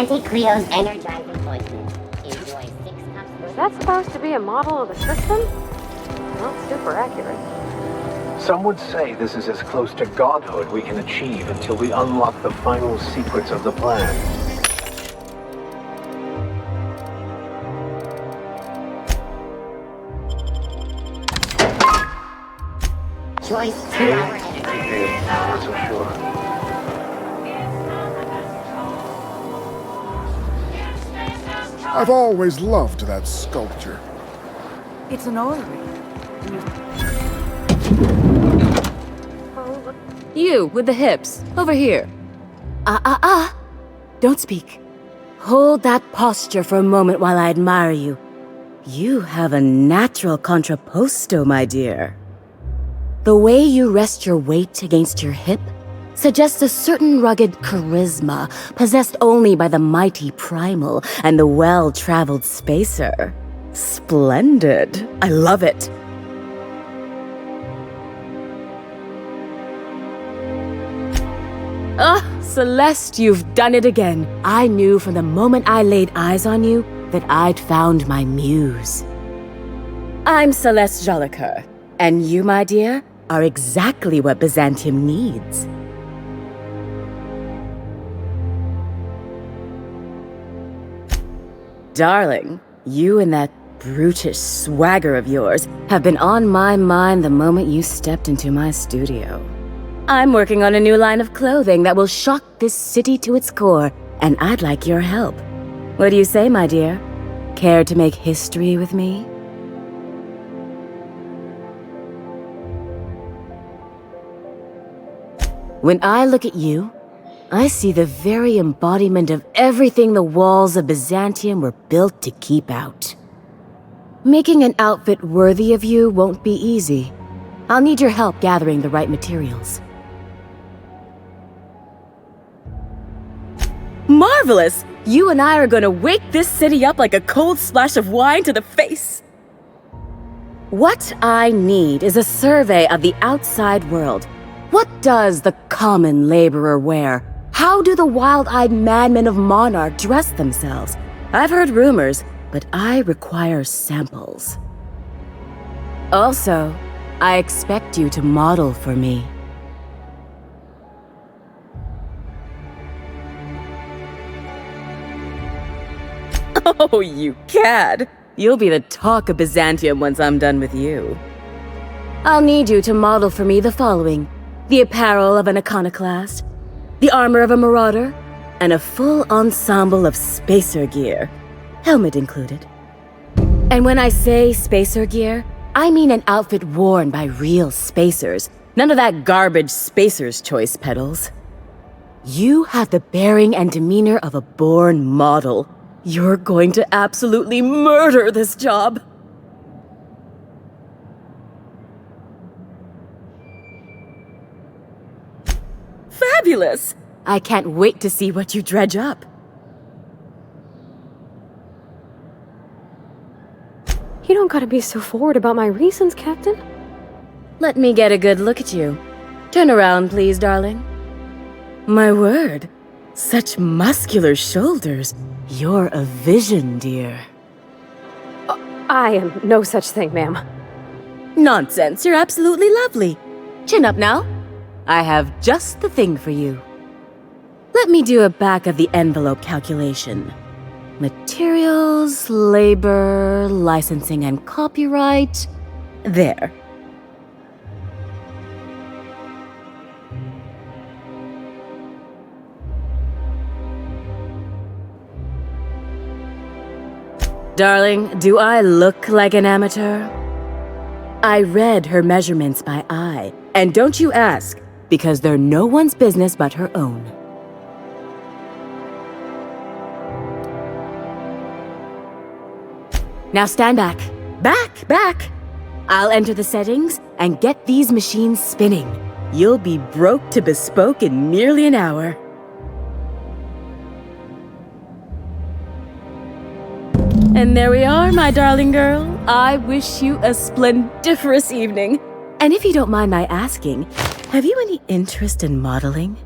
Anti-Creo's energizing ointment. Enjoy 6 cups. Is that supposed to be a model of the system? Not super accurate. Some would say this is as close to godhood we can achieve until we unlock the final secrets of the plan. Choice 2-hour energy. Not so sure. I've always loved that sculpture. It's an orrery. You, with the hips. Over here. Don't speak. Hold that posture for a moment while I admire you. You have a natural contrapposto, my dear. The way you rest your weight against your hip suggests a certain rugged charisma possessed only by the mighty primal and the well-traveled spacer. Splendid. I love it. Ah, Celeste, you've done it again. I knew from the moment I laid eyes on you that I'd found my muse. I'm Celeste Jolicoeur, and you, my dear, are exactly what Byzantium needs. Darling, you and that brutish swagger of yours have been on my mind the moment you stepped into my studio. I'm working on a new line of clothing that will shock this city to its core, and I'd like your help. What do you say, my dear? Care to make history with me? When I look at you, I see the very embodiment of everything the walls of Byzantium were built to keep out. Making an outfit worthy of you won't be easy. I'll need your help gathering the right materials. Marvelous! You and I are gonna wake this city up like a cold splash of wine to the face. What I need is a survey of the outside world. What does the common laborer wear? How do the wild-eyed madmen of Monarch dress themselves? I've heard rumors, but I require samples. Also, I expect you to model for me. Oh, you cad! You'll be the talk of Byzantium once I'm done with you. I'll need you to model for me the following: the apparel of an iconoclast, the armor of a marauder, and a full ensemble of spacer gear, helmet included. And when I say spacer gear, I mean an outfit worn by real spacers, none of that garbage spacer's choice pedals. You have the bearing and demeanor of a born model. You're going to absolutely murder this job. Fabulous! I can't wait to see what you dredge up. You don't gotta be so forward about my reasons, Captain. Let me get a good look at you. Turn around, please, darling. My word, such muscular shoulders. You're a vision, dear. I am no such thing, ma'am. Nonsense, you're absolutely lovely. Chin up now. I have just the thing for you. Let me do a back-of-the-envelope calculation. Materials, labor, licensing and copyright. There. Darling, do I look like an amateur? I read her measurements by eye, and don't you ask, because they're no one's business but her own. Now stand back. Back! I'll enter the settings and get these machines spinning. You'll be broke to bespoke in merely an hour. And there we are, my darling girl. I wish you a splendiferous evening. And if you don't mind my asking, have you any interest in modeling?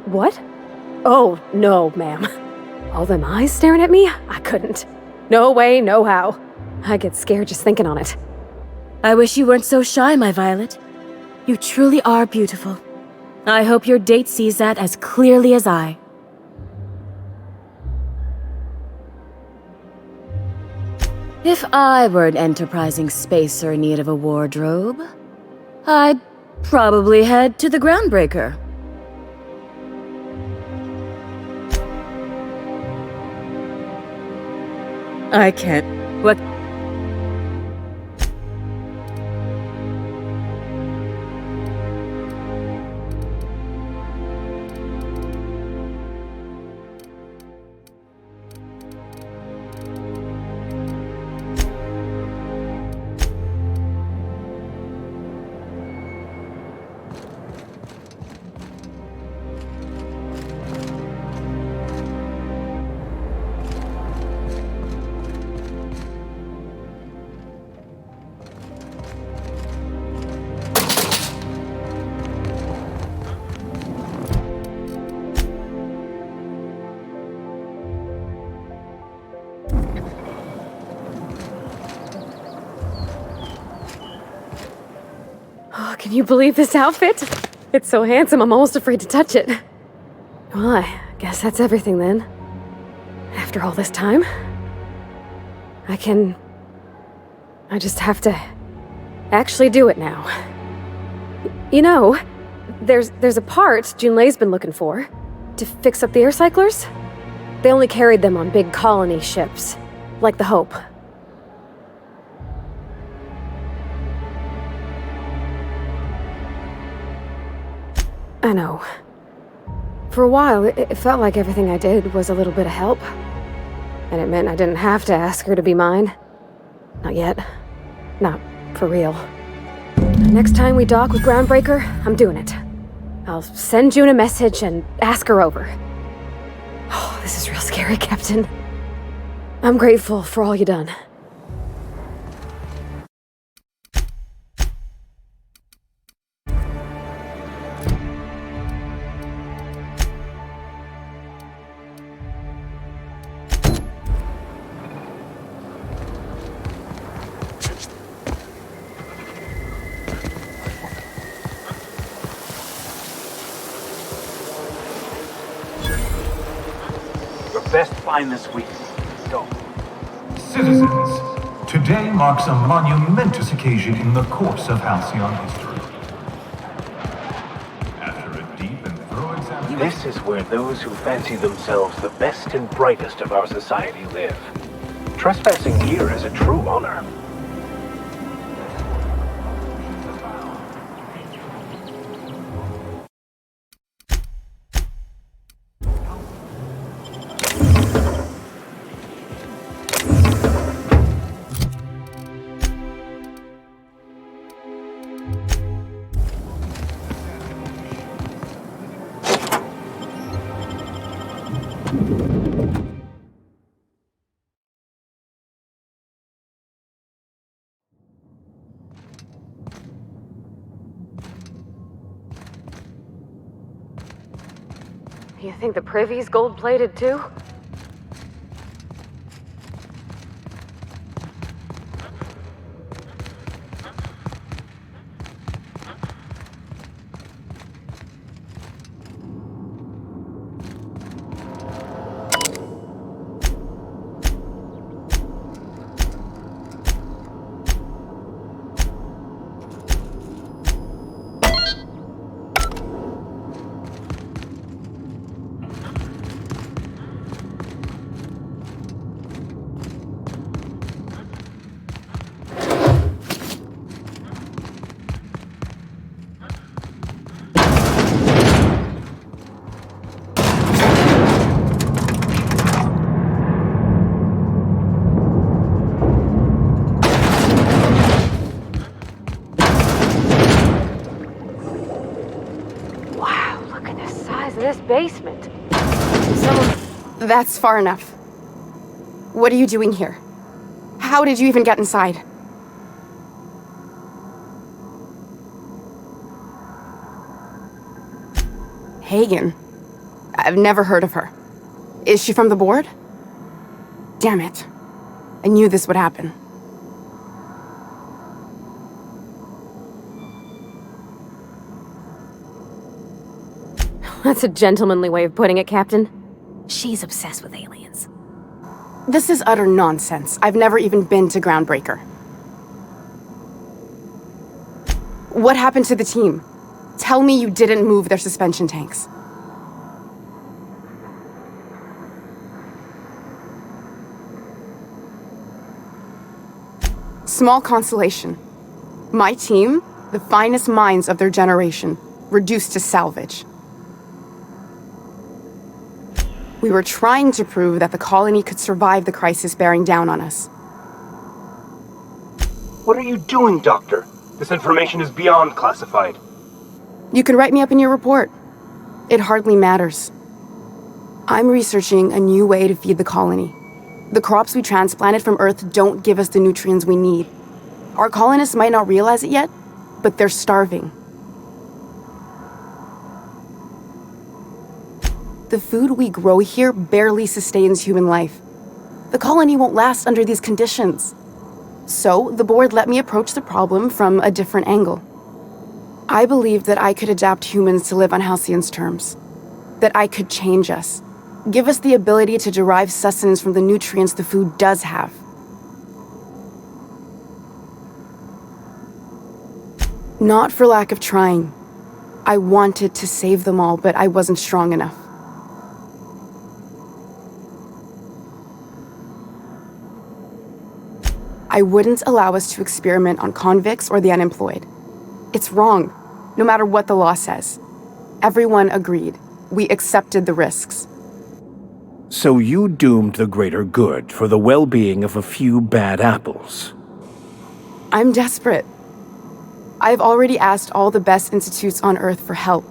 What? Oh, no, ma'am. All them eyes staring at me? I couldn't. No way, no how. I get scared just thinking on it. I wish you weren't so shy, my Violet. You truly are beautiful. I hope your date sees that as clearly as I. If I were an enterprising spacer in need of a wardrobe, I'd probably head to the Groundbreaker. I can't. What? Oh, can you believe this outfit? It's so handsome, I'm almost afraid to touch it. Well, I guess that's everything then. After all this time, I just have to actually do it now. You know, there's a part Junlei's been looking for to fix up the air cyclers. They only carried them on big colony ships, like the Hope. I know. For a while, it felt like everything I did was a little bit of help. And it meant I didn't have to ask her to be mine. Not yet. Not for real. Next time we dock with Groundbreaker, I'm doing it. I'll send June a message and ask her over. Oh, this is real scary, Captain. I'm grateful for all you done. Best find this week. Go. Citizens, today marks a monumentous occasion in the course of Halcyon history. After a deep and thorough examination... This is where those who fancy themselves the best and brightest of our society live. Trespassing here is a true honor. You think the privy's gold-plated too? Basement. That's far enough. What are you doing here? How did you even get inside? Hagen. I've never heard of her. Is she from the board? Damn it. I knew this would happen. That's a gentlemanly way of putting it, Captain. She's obsessed with aliens. This is utter nonsense. I've never even been to Groundbreaker. What happened to the team? Tell me you didn't move their suspension tanks. Small consolation. My team, the finest minds of their generation, reduced to salvage. We were trying to prove that the colony could survive the crisis bearing down on us. What are you doing, Doctor? This information is beyond classified. You can write me up in your report. It hardly matters. I'm researching a new way to feed the colony. The crops we transplanted from Earth don't give us the nutrients we need. Our colonists might not realize it yet, but they're starving. The food we grow here barely sustains human life. The colony won't last under these conditions. So, the board let me approach the problem from a different angle. I believed that I could adapt humans to live on Halcyon's terms. That I could change us. Give us the ability to derive sustenance from the nutrients the food does have. Not for lack of trying. I wanted to save them all, but I wasn't strong enough. I wouldn't allow us to experiment on convicts or the unemployed. It's wrong, no matter what the law says. Everyone agreed. We accepted the risks. So you doomed the greater good for the well-being of a few bad apples. I'm desperate. I've already asked all the best institutes on Earth for help.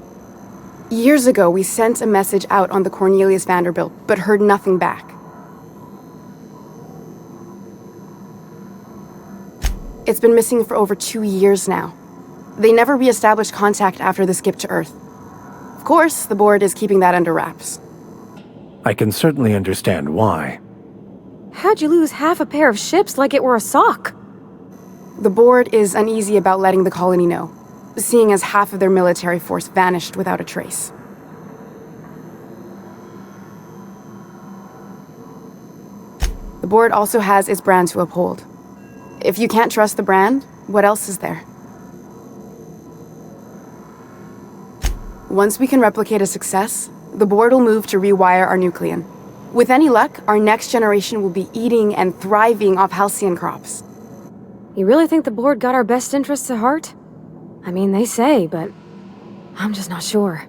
Years ago, we sent a message out on the Cornelius Vanderbilt, but heard nothing back. It's been missing for over 2 years now. They never re-established contact after the skip to Earth. Of course, the board is keeping that under wraps. I can certainly understand why. How'd you lose half a pair of ships like it were a sock? The board is uneasy about letting the colony know, seeing as half of their military force vanished without a trace. The board also has its brand to uphold. If you can't trust the brand, what else is there? Once we can replicate a success, the board will move to rewire our nucleon. With any luck, our next generation will be eating and thriving off Halcyon crops. You really think the board got our best interests at heart? I mean, they say, but I'm just not sure.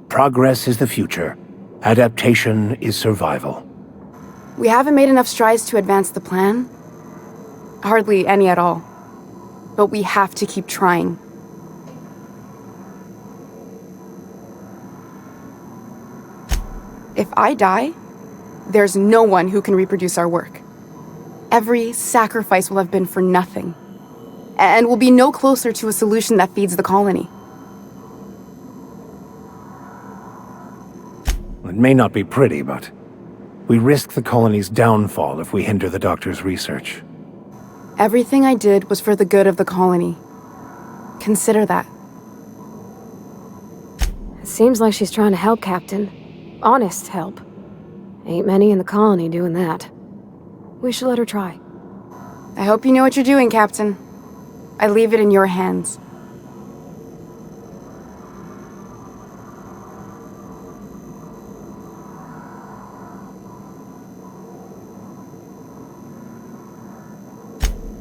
Progress is the future. Adaptation is survival. We haven't made enough strides to advance the plan. Hardly any at all. But we have to keep trying. If I die, there's no one who can reproduce our work. Every sacrifice will have been for nothing. And we'll be no closer to a solution that feeds the colony. It may not be pretty, but we risk the colony's downfall if we hinder the doctor's research. Everything I did was for the good of the colony. Consider that. It seems like she's trying to help, Captain. Honest help. Ain't many in the colony doing that. We should let her try. I hope you know what you're doing, Captain. I leave it in your hands.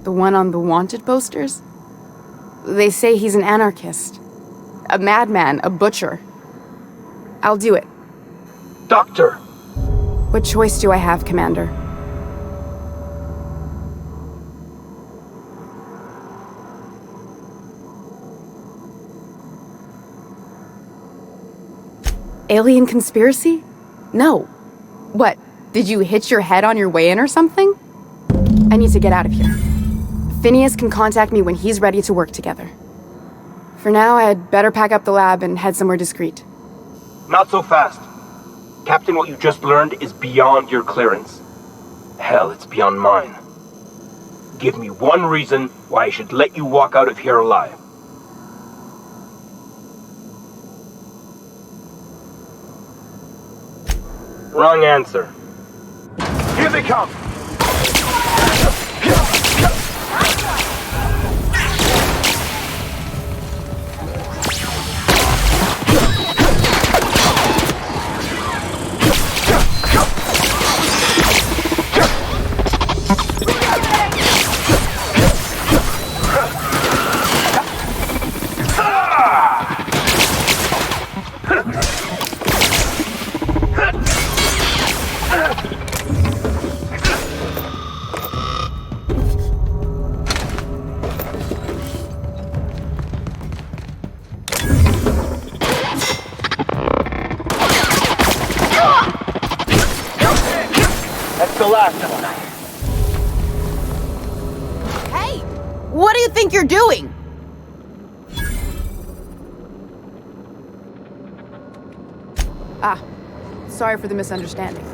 The one on the wanted posters? They say he's an anarchist. A madman, a butcher. I'll do it. Doctor! What choice do I have, Commander? Alien conspiracy? No. What, did you hit your head on your way in or something? I need to get out of here. Phineas can contact me when he's ready to work together. For now, I'd better pack up the lab and head somewhere discreet. Not so fast. Captain, what you just learned is beyond your clearance. Hell, it's beyond mine. Give me one reason why I should let you walk out of here alive. Wrong answer. Here they come! That's the last of them. Hey! What do you think you're doing? Ah, sorry for the misunderstanding.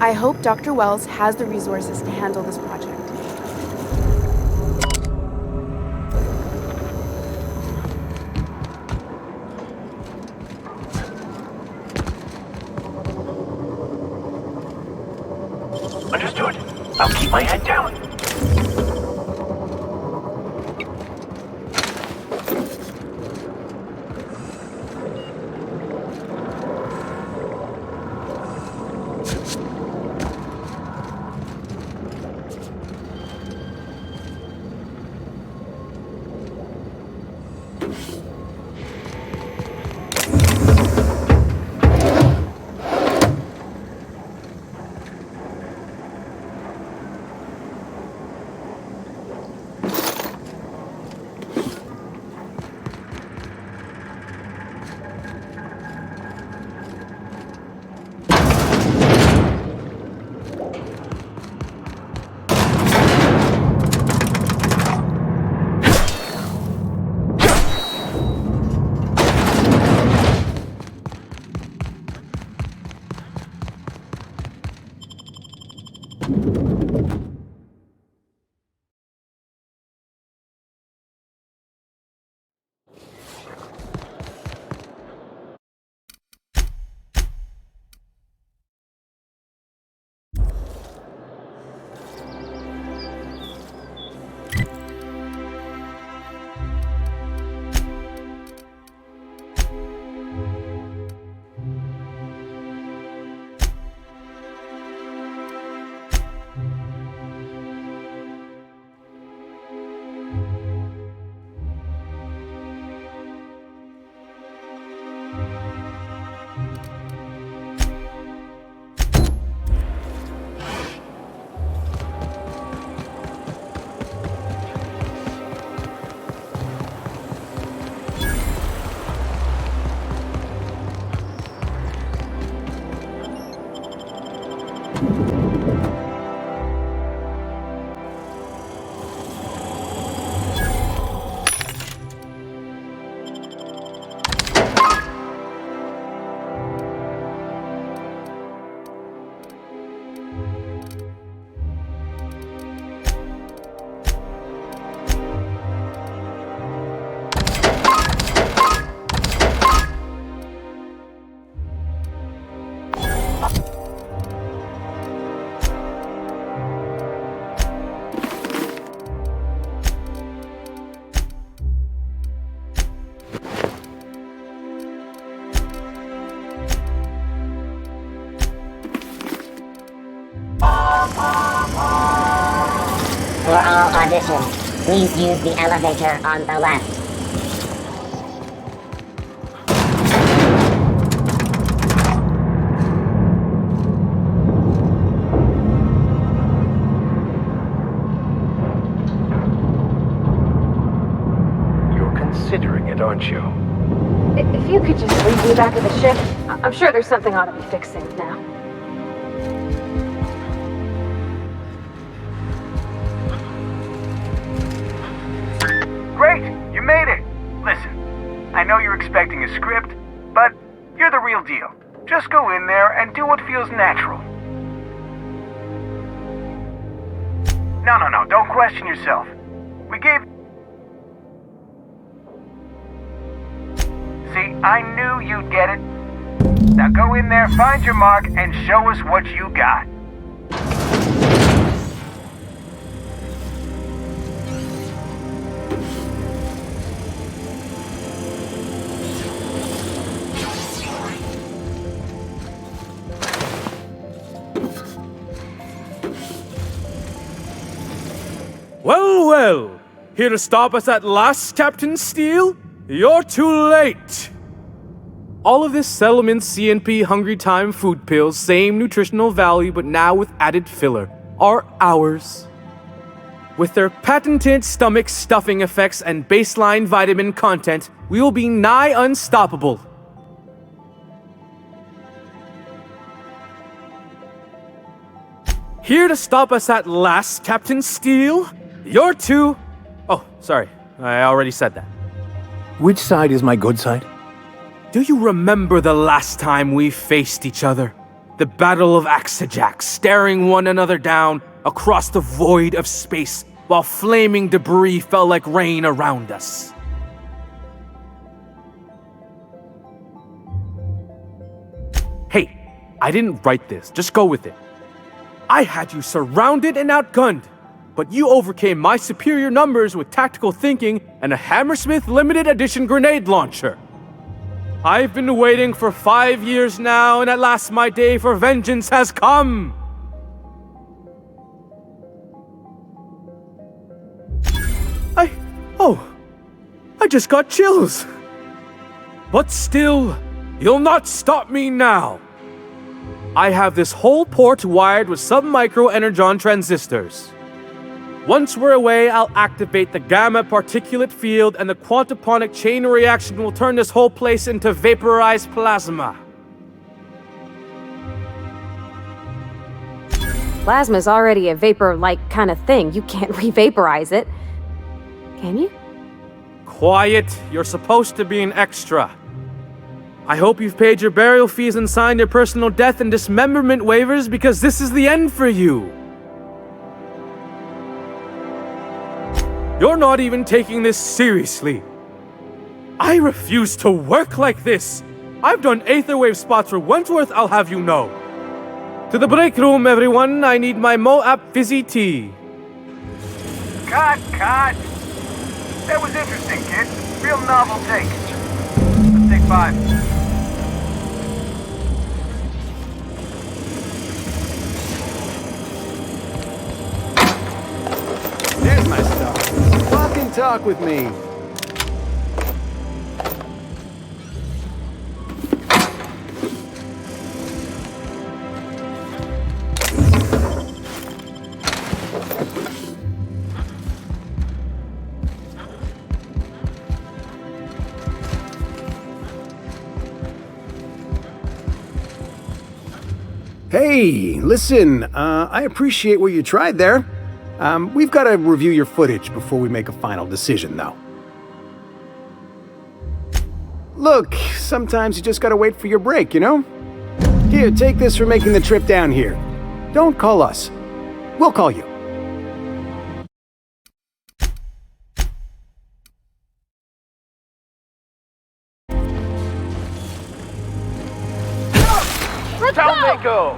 I hope Dr. Wells has the resources to handle this project. Understood. I'll keep my head down. For all auditions, please use the elevator on the left. You're considering it, aren't you? If you could just leave me back at the ship, I'm sure there's something ought to be fixing now. Great! You made it! Listen, I know you're expecting a script, but you're the real deal. Just go in there and do what feels natural. No, don't question yourself. We gave... See, I knew you'd get it. Now go in there, find your mark, and show us what you got. Well, here to stop us at last, Captain Steele? You're too late! All of this settlement CNP Hungry Time food pills, same nutritional value but now with added filler, are ours. With their patented stomach stuffing effects and baseline vitamin content, we will be nigh unstoppable. Here to stop us at last, Captain Steele? You're too... Oh, sorry. I already said that. Which side is my good side? Do you remember the last time we faced each other? The Battle of Axejack, staring one another down across the void of space while flaming debris fell like rain around us. Hey, I didn't write this. Just go with it. I had you surrounded and outgunned, but you overcame my superior numbers with tactical thinking and a Hammersmith limited edition grenade launcher. I've been waiting for 5 years now, and at last my day for vengeance has come! I just got chills. But still, you'll not stop me now. I have this whole port wired with sub-micro energon transistors. Once we're away, I'll activate the gamma particulate field and the quantaponic chain reaction will turn this whole place into vaporized plasma. Plasma's already a vapor-like kind of thing. You can't re-vaporize it. Can you? Quiet. You're supposed to be an extra. I hope you've paid your burial fees and signed your personal death and dismemberment waivers because this is the end for you. You're not even taking this seriously. I refuse to work like this. I've done Aetherwave spots for Wentworth, I'll have you know. To the break room, everyone. I need my Moab fizzy tea. Cut! That was interesting, kid. Real novel take. Let's take 5. There's my stuff. Fucking talk with me. Hey, listen, I appreciate what you tried there. We've got to review your footage before we make a final decision, though. Look, sometimes you just gotta wait for your break, you know? Here, take this for making the trip down here. Don't call us. We'll call you. Down they go!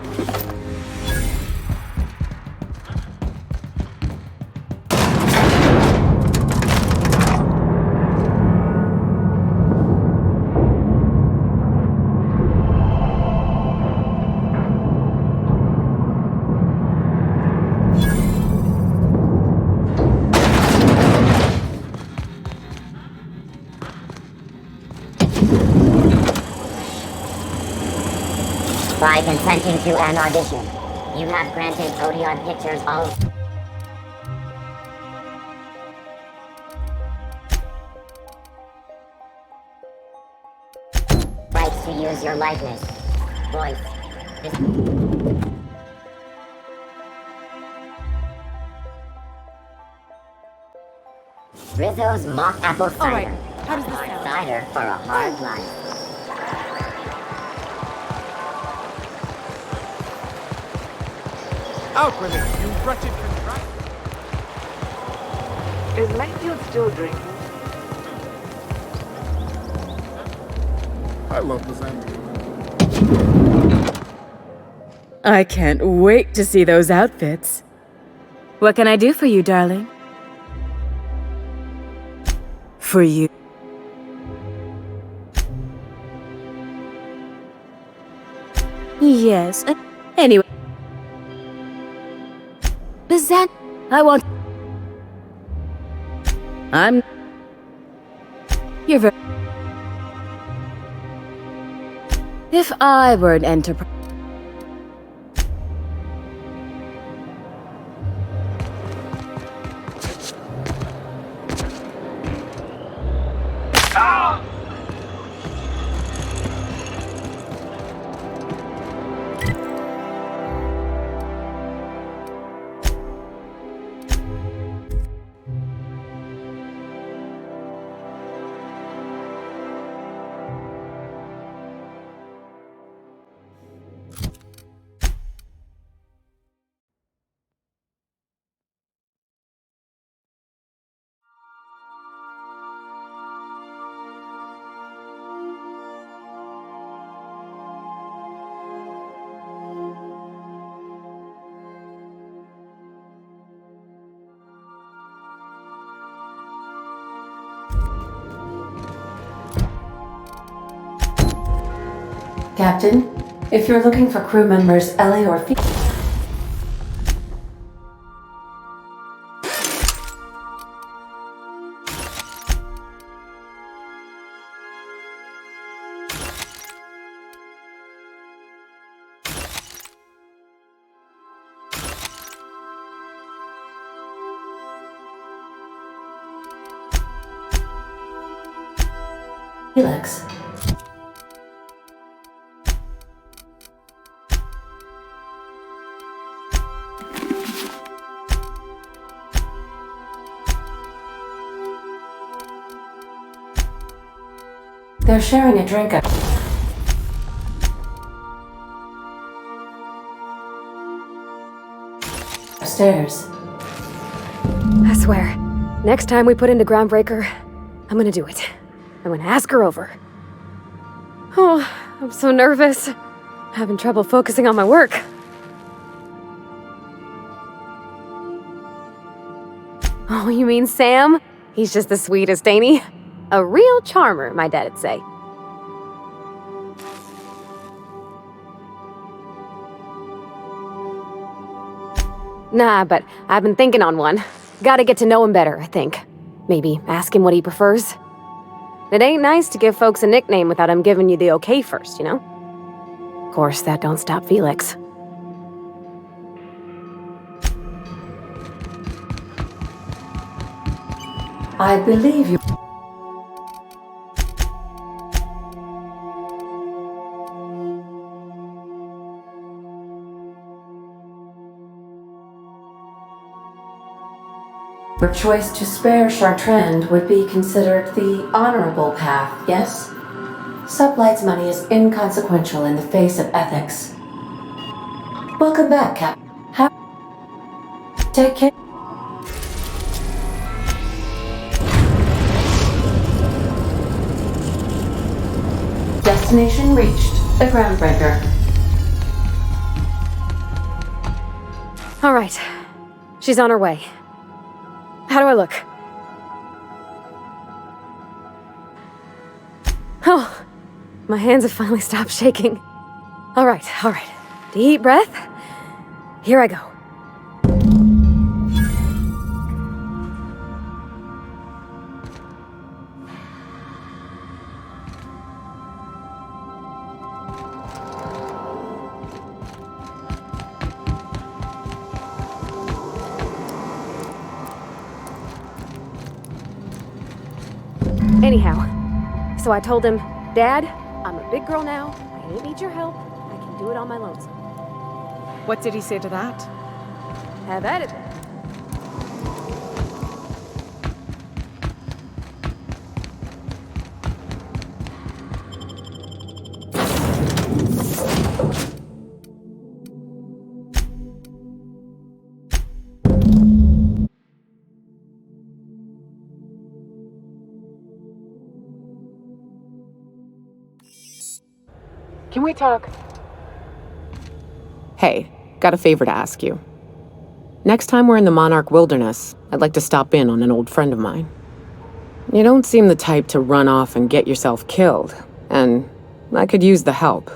By consenting to an audition, you have granted Odeon Pictures all rights to use your likeness, voice, Rizzo's mock apple cider. Alright, how does this Hard sound? cider for a hard life. Out with it, you wretched contractor! Is Mayfield still drinking? I love lasagna. I can't wait to see those outfits. What can I do for you, darling? For you. Yes. Anyway. Is that... I want... I'm... You're very... If I were an enterprise... Captain, if you're looking for crew members Ellie or Felix... They're sharing a drink upstairs. I swear, next time we put into Groundbreaker, I'm gonna do it. I'm gonna ask her over. Oh, I'm so nervous. Having trouble focusing on my work. Oh, you mean Sam? He's just the sweetest, ain't he? A real charmer, my dad'd say. Nah, but I've been thinking on one. Gotta get to know him better, I think. Maybe ask him what he prefers. It ain't nice to give folks a nickname without him giving you the okay first, you know? Of course, that don't stop Felix. I believe you. Your choice to spare Chartrand would be considered the honorable path, yes? Suplight's money is inconsequential in the face of ethics. Welcome back, Cap. Take care. Destination reached. The Groundbreaker. All right. She's on her way. How do I look? Oh, my hands have finally stopped shaking. All right. Deep breath. Here I go. Anyhow, so I told him, Dad, I'm a big girl now. I ain't need your help. I can do it on my lonesome. What did he say to that? Have at it. Can we talk? Hey, got a favor to ask you. Next time we're in the Monarch Wilderness, I'd like to stop in on an old friend of mine. You don't seem the type to run off and get yourself killed, and I could use the help.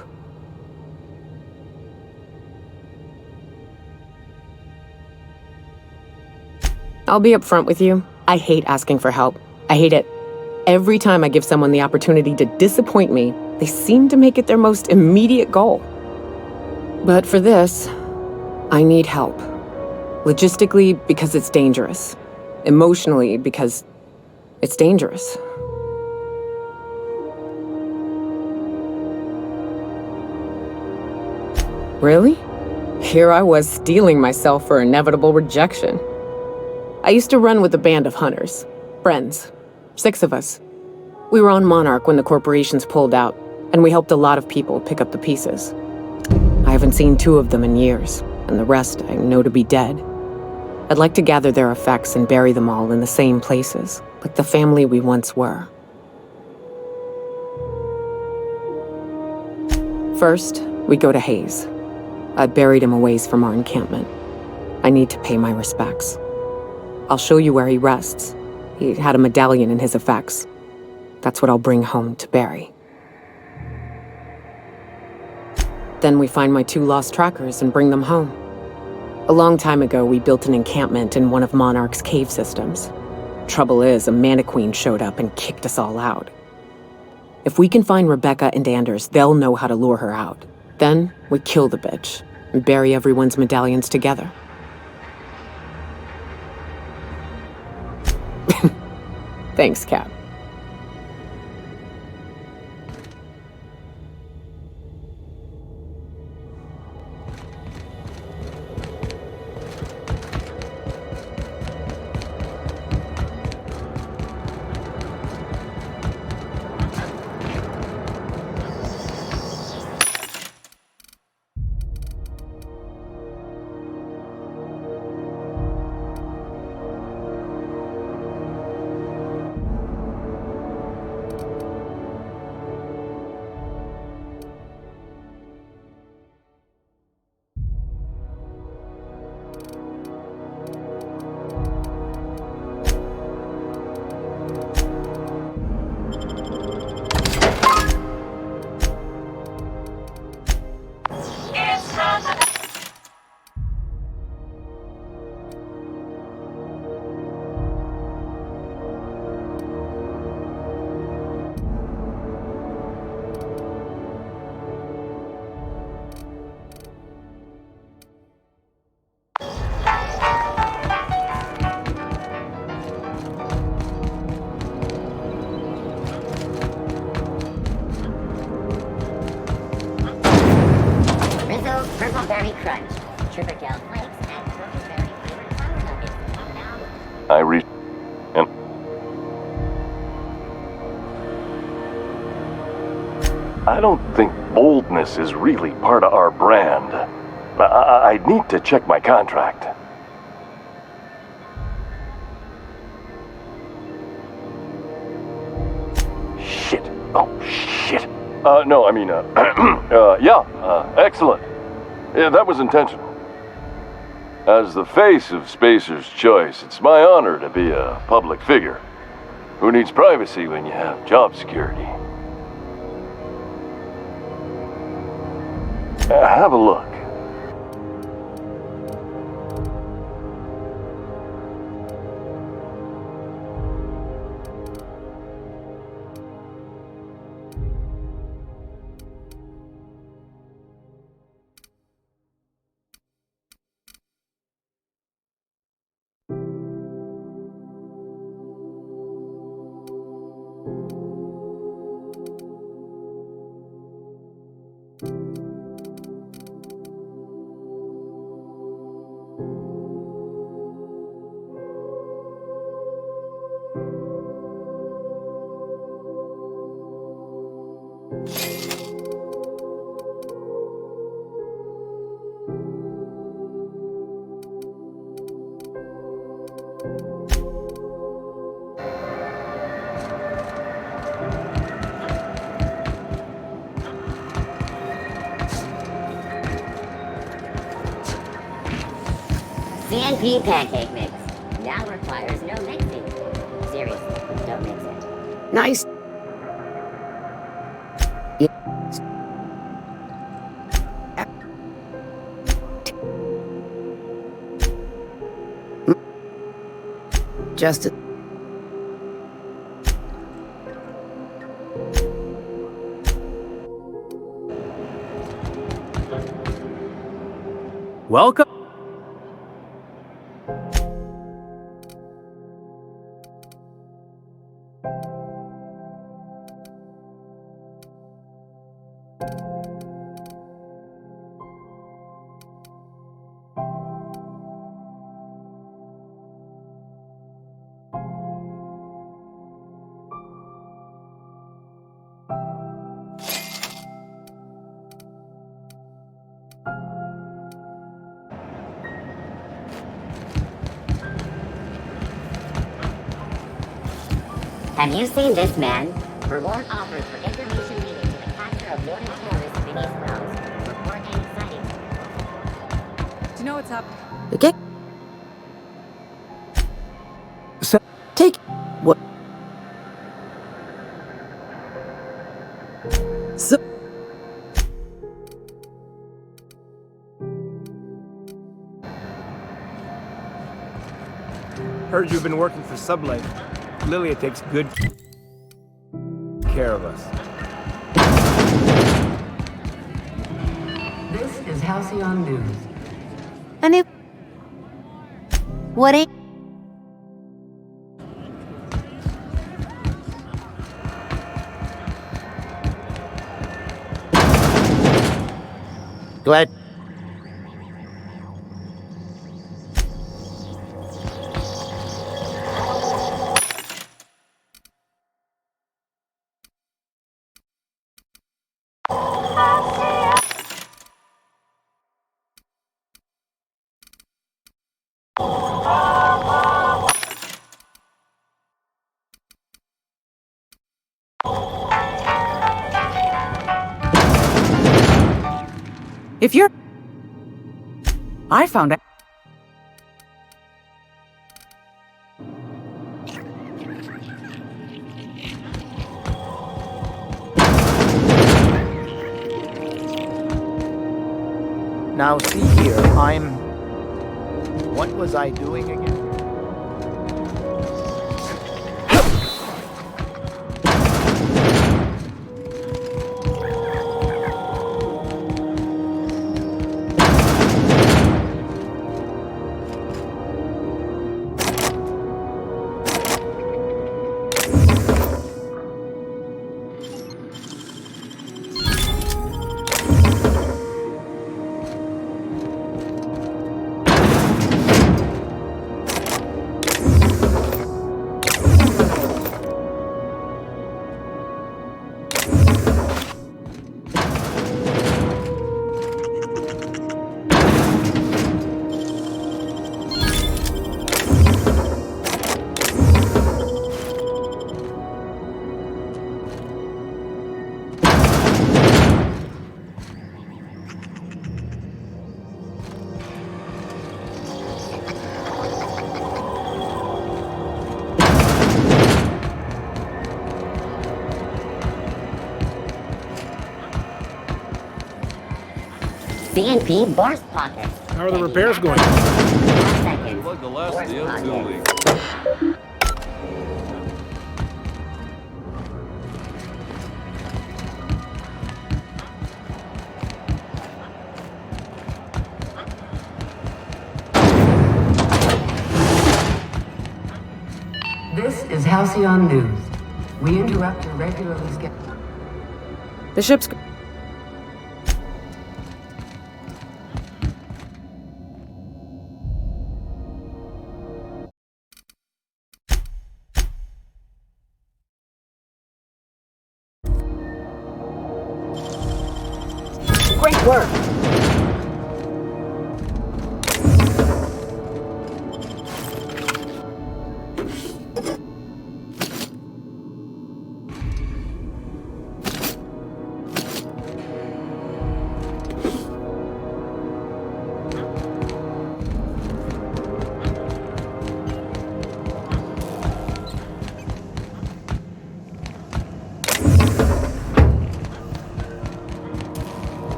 I'll be upfront with you. I hate asking for help. I hate it. Every time I give someone the opportunity to disappoint me, they seem to make it their most immediate goal. But for this, I need help. Logistically, because it's dangerous. Emotionally, because it's dangerous. Really? Here I was steeling myself for inevitable rejection. I used to run with a band of hunters. Friends. 6 of us. We were on Monarch when the corporations pulled out, and we helped a lot of people pick up the pieces. I haven't seen 2 of them in years, and the rest I know to be dead. I'd like to gather their effects and bury them all in the same places, like the family we once were. First, we go to Hayes. I buried him a ways from our encampment. I need to pay my respects. I'll show you where he rests. He had a medallion in his effects. That's what I'll bring home to Barry. Then we find my 2 lost trackers and bring them home. A long time ago, we built an encampment in one of Monarch's cave systems. Trouble is, a Mantiqueen showed up and kicked us all out. If we can find Rebecca and Anders, they'll know how to lure her out. Then we kill the bitch and bury everyone's medallions together. Thanks, Cap. Berry Crunch, Trooper Gel Flakes, and Berry flavored flour nuggets. I don't think boldness is really part of our brand. I'd need to check my contract. Shit. Oh, shit. No, I mean, excellent. Yeah, that was intentional. As the face of Spacer's Choice, it's my honor to be a public figure. Who needs privacy when you have job security? Have a look. CNP pancake mix. Now requires no mixing. Seriously, don't mix it. Nice. Just a Welcome. Have you seen this man? Reward offered for information needed to the capture of wanted terrorists beneath grounds. Report any sightings. Do you know what's up? okay. Take what? So Heard you've been working for Sublate. Lilia takes good care of us. This is Halcyon News. Honey, what ain't? Glad. If you're... I found it. Now see here, What was I doing again? CNP burst pockets. How are the repairs going? Seconds. Like the last Burst CO2 pockets. leak. This is Halcyon News. We interrupt your regularly scheduled... The ship's... Great work.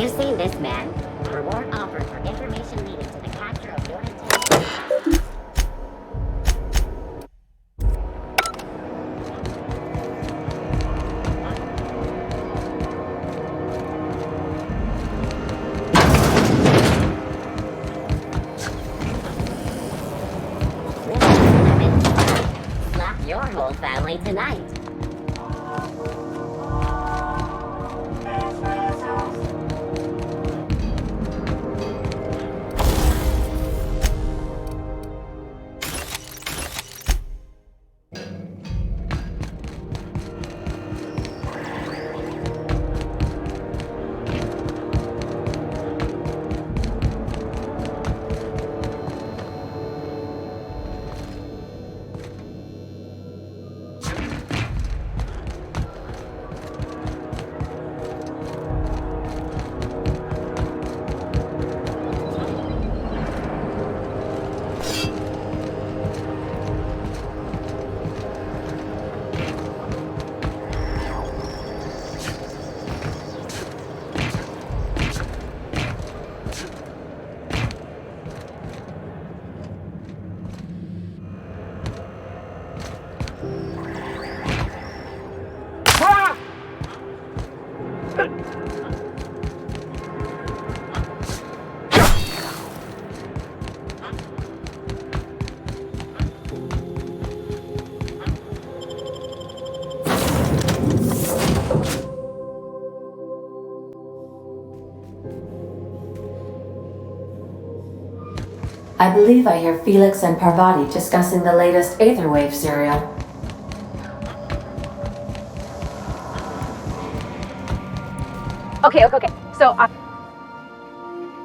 you seen this man? Reward offered for information leading to the capture of wanted terrorists. Slap your whole family tonight. I believe I hear Felix and Parvati discussing the latest Aetherwave serial. Okay. So,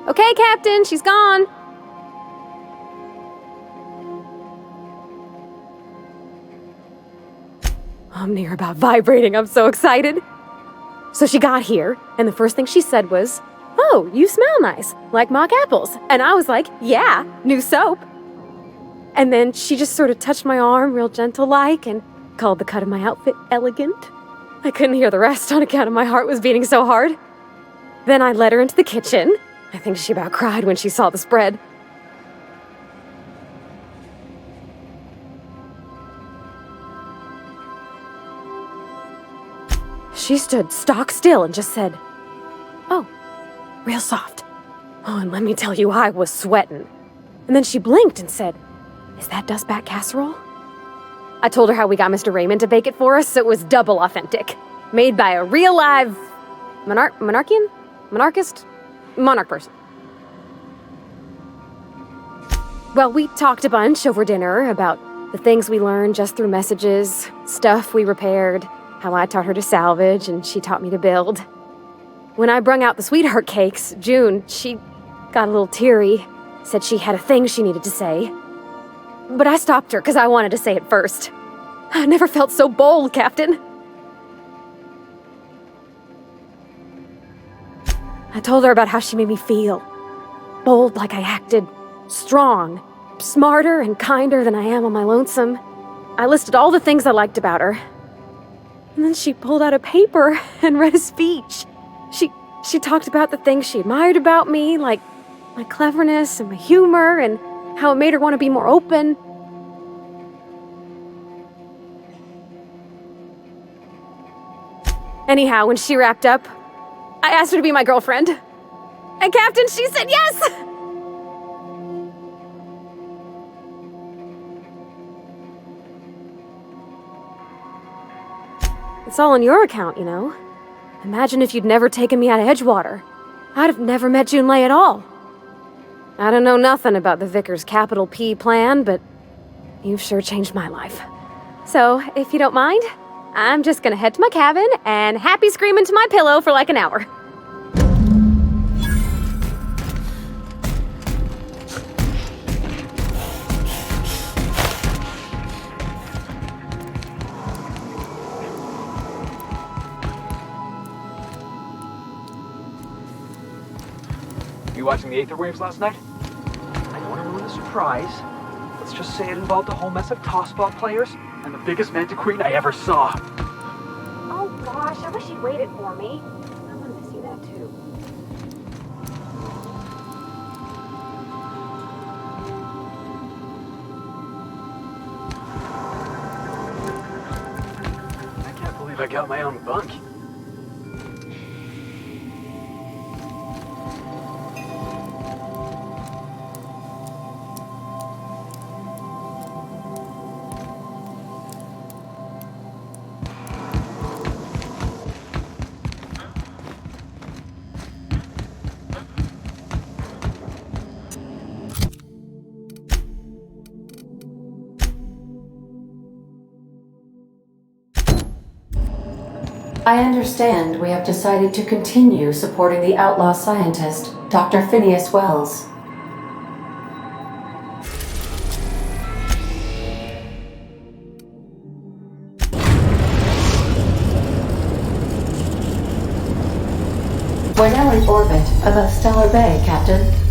okay, Captain, she's gone. I'm near about vibrating. I'm so excited. So she got here, and the first thing she said was, "Oh, you smell nice, like mock apples." And I was like, "Yeah, new soap." And then she just sort of touched my arm real gentle-like and called the cut of my outfit elegant. I couldn't hear the rest on account of my heart was beating so hard. Then I led her into the kitchen. I think she about cried when she saw the spread. She stood stock still and just said, "Oh, real soft." Oh, and let me tell you, I was sweating. And then she blinked and said, "Is that dustbat casserole?" I told her how we got Mr. Raymond to bake it for us, so it was double authentic. Made by a real live monarch person. Well, we talked a bunch over dinner about the things we learned just through messages, stuff we repaired, how I taught her to salvage and she taught me to build. When I brung out the sweetheart cakes, June, she got a little teary, said she had a thing she needed to say. But I stopped her because I wanted to say it first. I never felt so bold, Captain. I told her about how she made me feel. Bold like I acted, strong, smarter and kinder than I am on my lonesome. I listed all the things I liked about her. And then she pulled out a paper and read a speech. She talked about the things she admired about me, like my cleverness and my humor, and how it made her want to be more open. Anyhow, when she wrapped up, I asked her to be my girlfriend. And Captain, she said yes! It's all on your account, you know. Imagine if you'd never taken me out of Edgewater. I'd have never met Junlei at all. I don't know nothing about the Vicar's capital P plan, but you've sure changed my life. So, if you don't mind, I'm just gonna head to my cabin and happy scream into my pillow for like an hour. You watching the Aetherwaves last night? I don't want to ruin the surprise. Let's just say it involved a whole mess of tossball players and the biggest Manta Queen I ever saw. Oh gosh, I wish you'd waited for me. I'm gonna miss you that too. if I got my own bunk. I understand we have decided to continue supporting the outlaw scientist, Dr. Phineas Wells. We're now in orbit above Stellar Bay, Captain.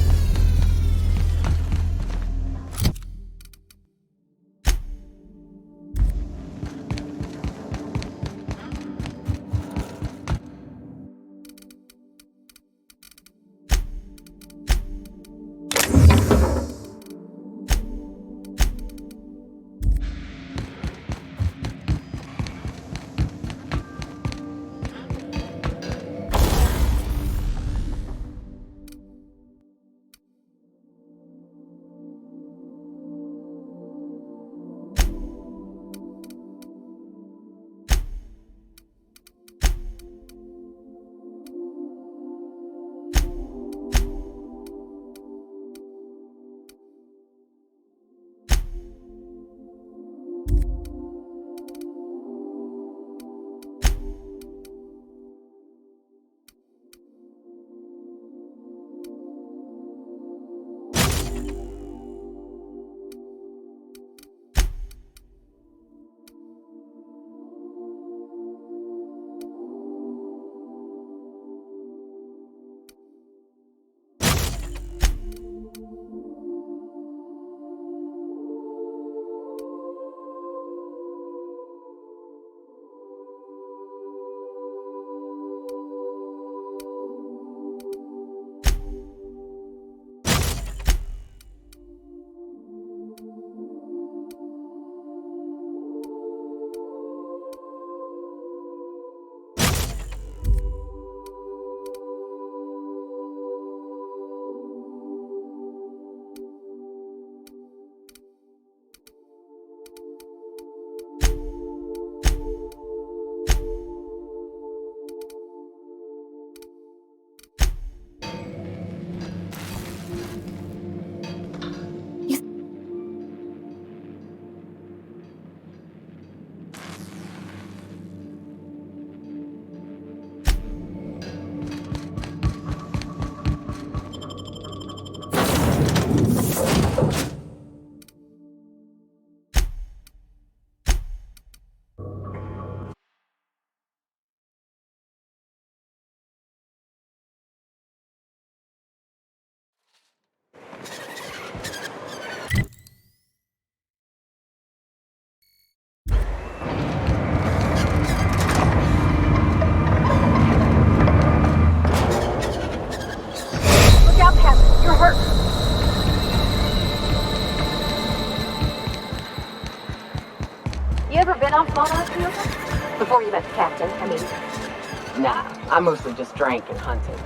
You ever been off Monarch Field? Before you met the captain, I mean. Nah, I mostly just drank and hunted.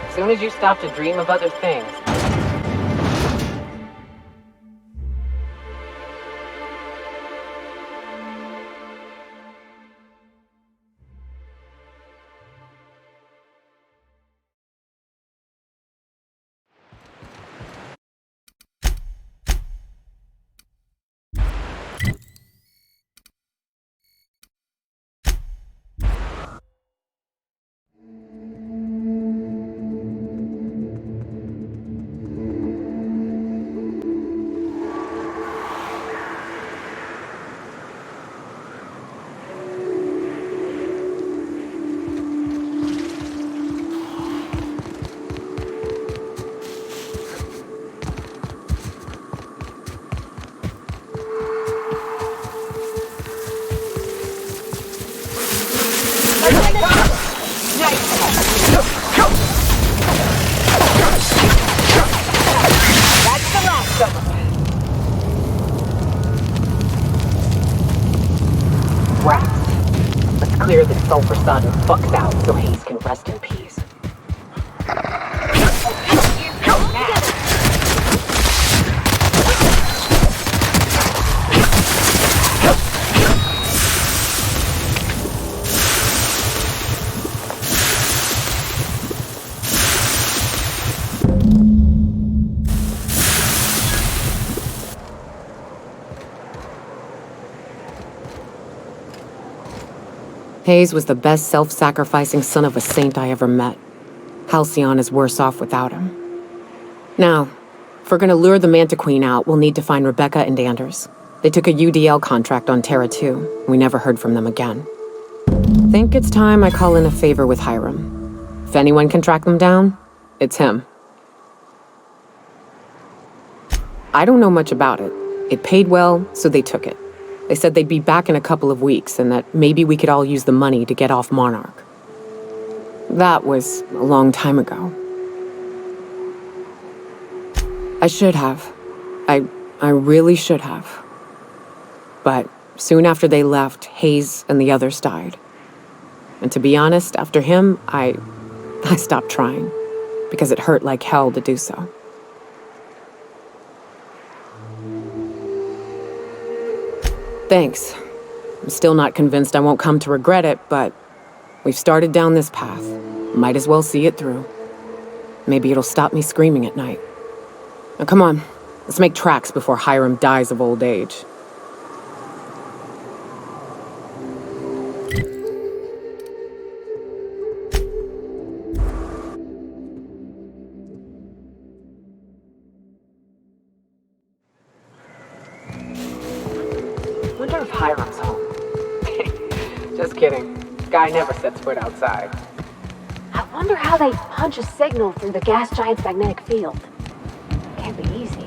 As soon as you stop to dream of other things, sulfur sun fucks out so Hayes can rest in peace. Hayes was the best self-sacrificing son of a saint I ever met. Halcyon is worse off without him. Now, if we're gonna lure the Manta Queen out, we'll need to find Rebecca and Anders. They took a UDL contract on Terra 2. We never heard from them again. Think it's time I call in a favor with Hiram. If anyone can track them down, it's him. I don't know much about it. It paid well, so they took it. They said they'd be back in a couple of weeks and that maybe we could all use the money to get off Monarch. That was a long time ago. I should have. I really should have. But soon after they left, Hayes and the others died. And to be honest, after him, I stopped trying. Because it hurt like hell to do so. Thanks. I'm still not convinced I won't come to regret it, but we've started down this path. Might as well see it through. Maybe it'll stop me screaming at night. Now come on, let's make tracks before Hiram dies of old age. Wonder if Hiram's home. Just kidding. Guy never sets foot outside. I wonder how they punch a signal through the gas giant's magnetic field. Can't be easy.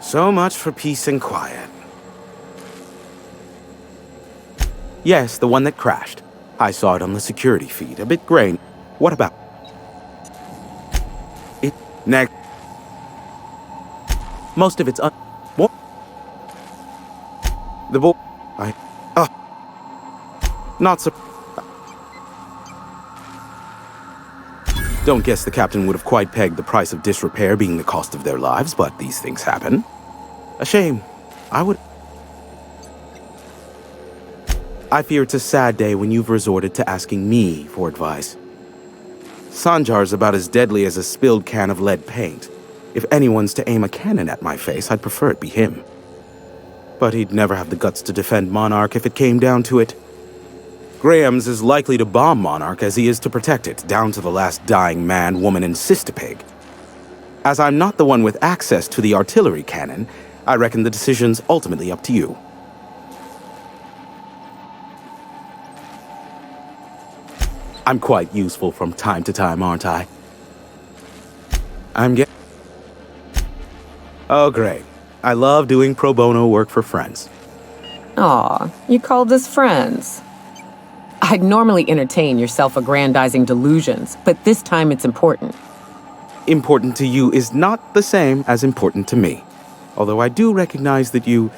So much for peace and quiet. Yes, the one that crashed. I saw it on the security feed. A bit gray. What about it? Next. Most of it's what? The boy. Not so. Don't guess the captain would have quite pegged the price of disrepair being the cost of their lives, but these things happen. A shame. I fear it's a sad day when you've resorted to asking me for advice. Sanjar's about as deadly as a spilled can of lead paint. If anyone's to aim a cannon at my face, I'd prefer it be him. But he'd never have the guts to defend Monarch if it came down to it. Graham's as likely to bomb Monarch as he is to protect it, down to the last dying man, woman, and sister-pig. As I'm not the one with access to the artillery cannon, I reckon the decision's ultimately up to you. I'm quite useful from time to time, aren't I? Oh, great. I love doing pro bono work for friends. Aw, you called us friends. I'd normally entertain your self-aggrandizing delusions, but this time it's important. Important to you is not the same as important to me. Although I do recognize that you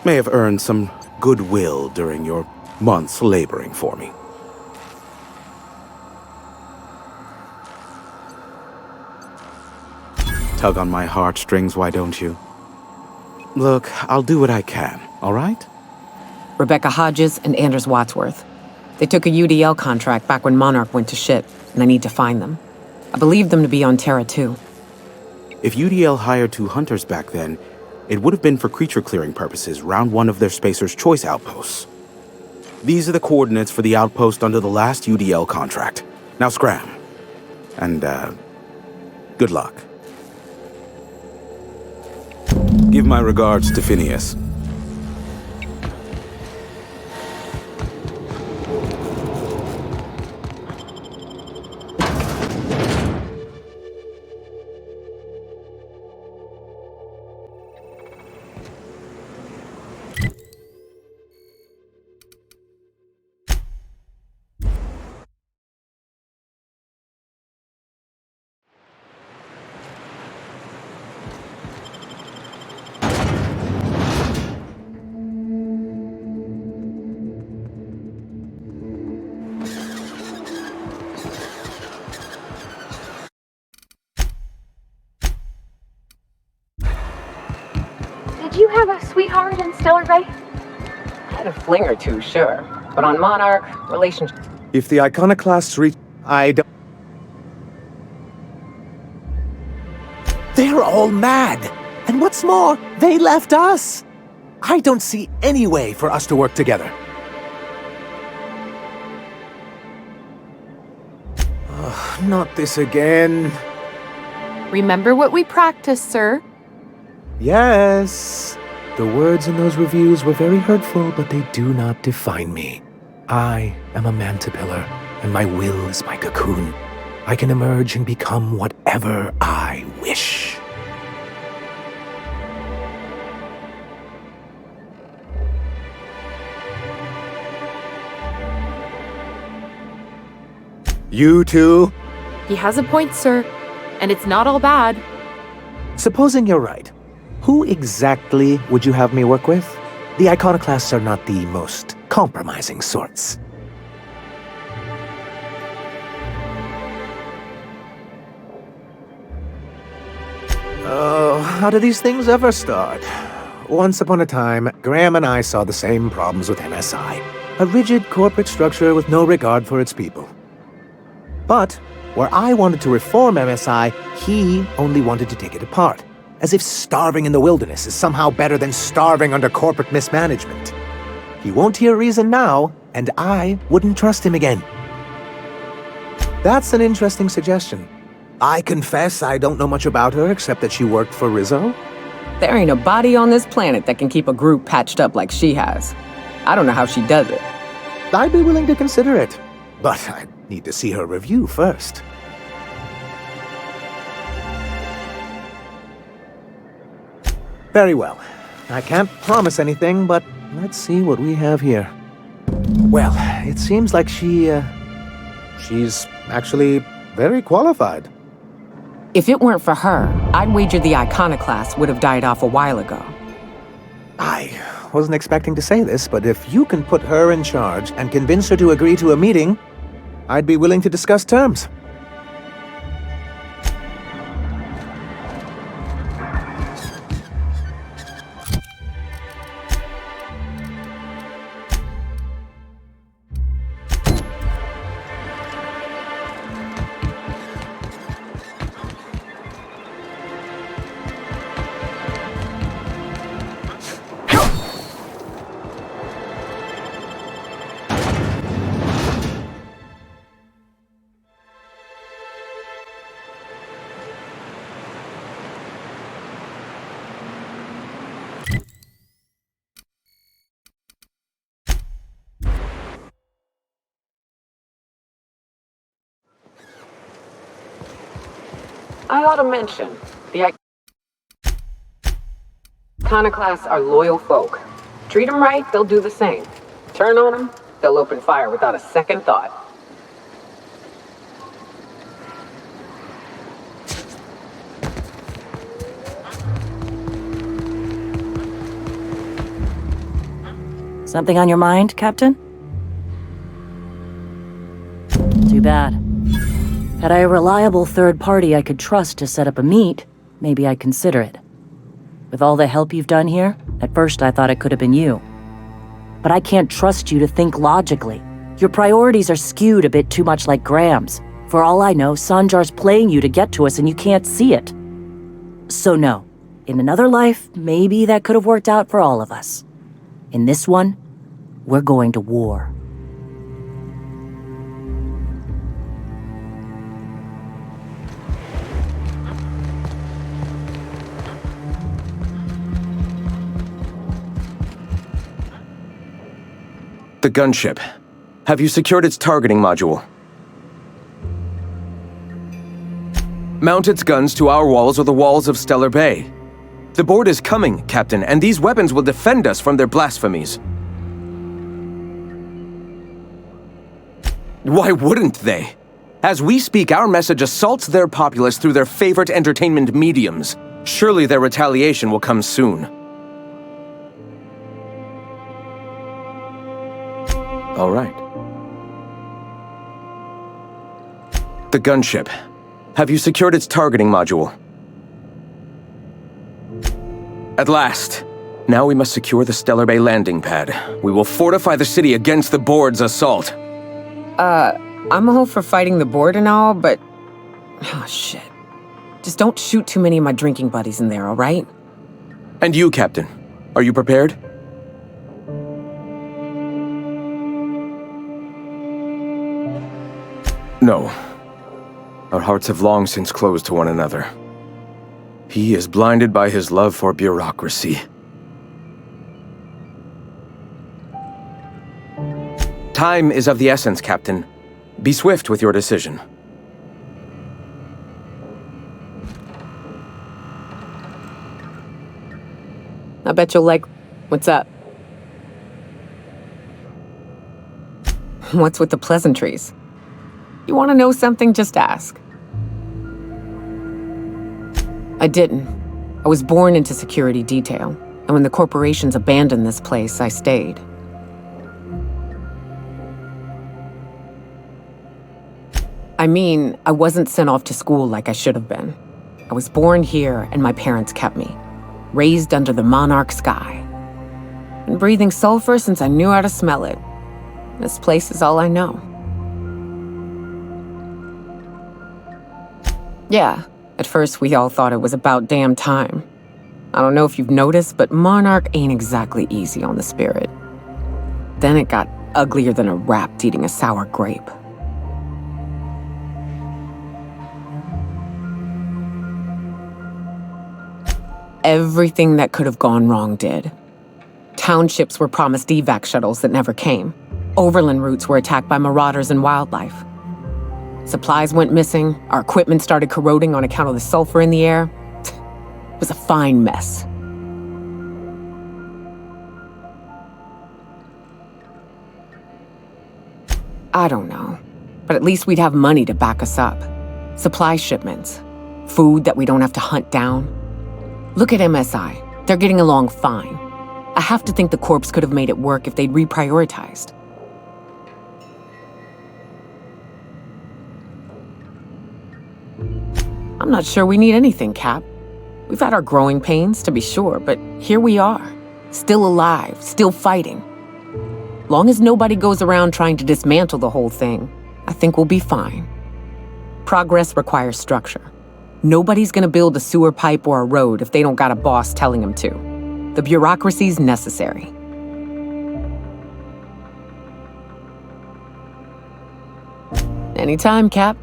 may have earned some goodwill during your months laboring for me. Tug on my heartstrings, why don't you? Look, I'll do what I can, all right? Rebecca Hodges and Anders Wadsworth. They took a UDL contract back when Monarch went to shit, and I need to find them. I believe them to be on Terra 2. If UDL hired 2 hunters back then, it would have been for creature clearing purposes round one of their Spacer's Choice outposts. These are the coordinates for the outpost under the last UDL contract. Now scram. And, good luck. Give my regards to Phineas. Did you have a sweetheart in Stellar Bay? I had a fling or two, sure. But on Monarch, relationship... If the Iconoclasts reach... I don't... They're all mad. And what's more, they left us. I don't see any way for us to work together. Not this again. Remember what we practiced, sir. Yes. The words in those reviews were very hurtful, but they do not define me. I am a mantipillar, and my will is my cocoon. I can emerge and become whatever I wish. You too? He has a point, sir. And it's not all bad. Supposing you're right, who exactly would you have me work with? The Iconoclasts are not the most compromising sorts. Oh, how do these things ever start? Once upon a time, Graham and I saw the same problems with MSI. A rigid corporate structure with no regard for its people. But where I wanted to reform MSI, he only wanted to take it apart. As if starving in the wilderness is somehow better than starving under corporate mismanagement. He won't hear reason now, and I wouldn't trust him again. That's an interesting suggestion. I confess I don't know much about her except that she worked for Rizzo. There ain't a body on this planet that can keep a group patched up like she has. I don't know how she does it. I'd be willing to consider it, but I need to see her review first. Very well. I can't promise anything, but let's see what we have here. Well, it seems like she's actually very qualified. If it weren't for her, I'd wager the Iconoclast would have died off a while ago. I wasn't expecting to say this, but if you can put her in charge and convince her to agree to a meeting, I'd be willing to discuss terms. I ought to mention, the Iconoclasts are loyal folk. Treat them right, they'll do the same. Turn on them, they'll open fire without a second thought. Something on your mind, Captain? Too bad. Had I a reliable third party I could trust to set up a meet, maybe I'd consider it. With all the help you've done here, at first I thought it could have been you. But I can't trust you to think logically. Your priorities are skewed a bit too much like Graham's. For all I know, Sanjar's playing you to get to us and you can't see it. So no. In another life, maybe that could have worked out for all of us. In this one, we're going to war. The gunship. Have you secured its targeting module? Mount its guns to our walls or the walls of Stellar Bay. The board is coming, Captain, and these weapons will defend us from their blasphemies. Why wouldn't they? As we speak, our message assaults their populace through their favorite entertainment mediums. Surely their retaliation will come soon. All right. The gunship. Have you secured its targeting module? At last. Now we must secure the Stellar Bay landing pad. We will fortify the city against the board's assault. I'm all for fighting the board and all, but... Oh, shit. Just don't shoot too many of my drinking buddies in there, all right? And you, Captain. Are you prepared? No. Our hearts have long since closed to one another. He is blinded by his love for bureaucracy. Time is of the essence, Captain. Be swift with your decision. I bet you'll like... What's up? What's with the pleasantries? You want to know something? Just ask. I didn't. I was born into security detail, and when the corporations abandoned this place, I stayed. I mean, I wasn't sent off to school like I should have been. I was born here, and my parents kept me. Raised under the monarch sky. Been breathing sulfur since I knew how to smell it. This place is all I know. Yeah, at first we all thought it was about damn time. I don't know if you've noticed, but Monarch ain't exactly easy on the spirit. Then it got uglier than a rat eating a sour grape. Everything that could have gone wrong did. Townships were promised evac shuttles that never came. Overland routes were attacked by marauders and wildlife. Supplies went missing, our equipment started corroding on account of the sulfur in the air. It was a fine mess. I don't know, but at least we'd have money to back us up. Supply shipments, food that we don't have to hunt down. Look at MSI, they're getting along fine. I have to think the Corps could have made it work if they'd reprioritized. I'm not sure we need anything, Cap. We've had our growing pains, to be sure, but here we are. Still alive, still fighting. Long as nobody goes around trying to dismantle the whole thing, I think we'll be fine. Progress requires structure. Nobody's gonna build a sewer pipe or a road if they don't got a boss telling them to. The bureaucracy's necessary. Anytime, Cap.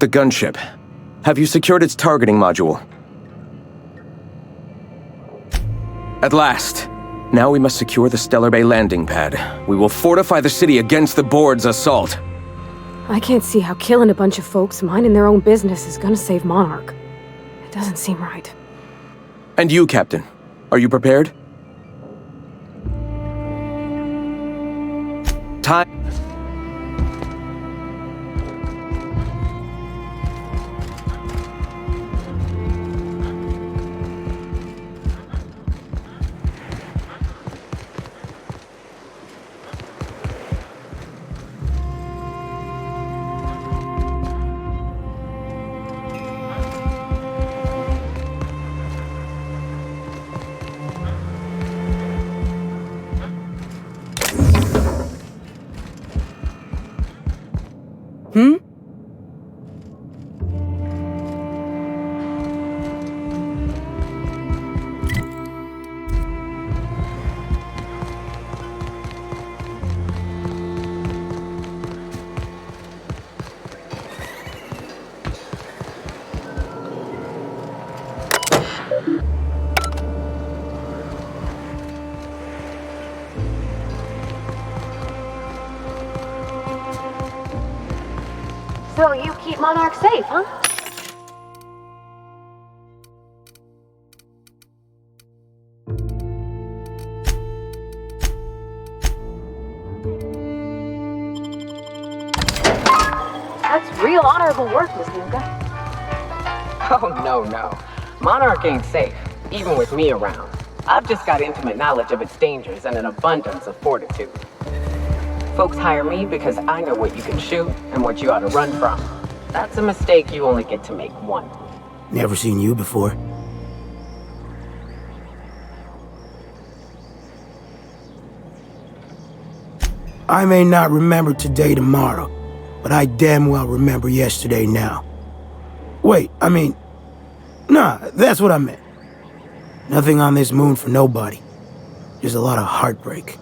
the gunship. Have you secured its targeting module? At last. Now we must secure the Stellar Bay landing pad. We will fortify the city against the Board's assault. I can't see how killing a bunch of folks minding their own business is gonna save Monarch. It doesn't seem right. And you, Captain. Are you prepared? Time. So you keep Monarch safe, huh? That's real honorable work, Miss Nuka. Oh, no. Monarch ain't safe, even with me around. I've just got intimate knowledge of its dangers and an abundance of fortitude. Folks hire me because I know what you can shoot and what you ought to run from. That's a mistake you only get to make once. Never seen you before. I may not remember today tomorrow, but I damn well remember yesterday now. Wait, nah, that's what I meant. Nothing on this moon for nobody. Just a lot of heartbreak.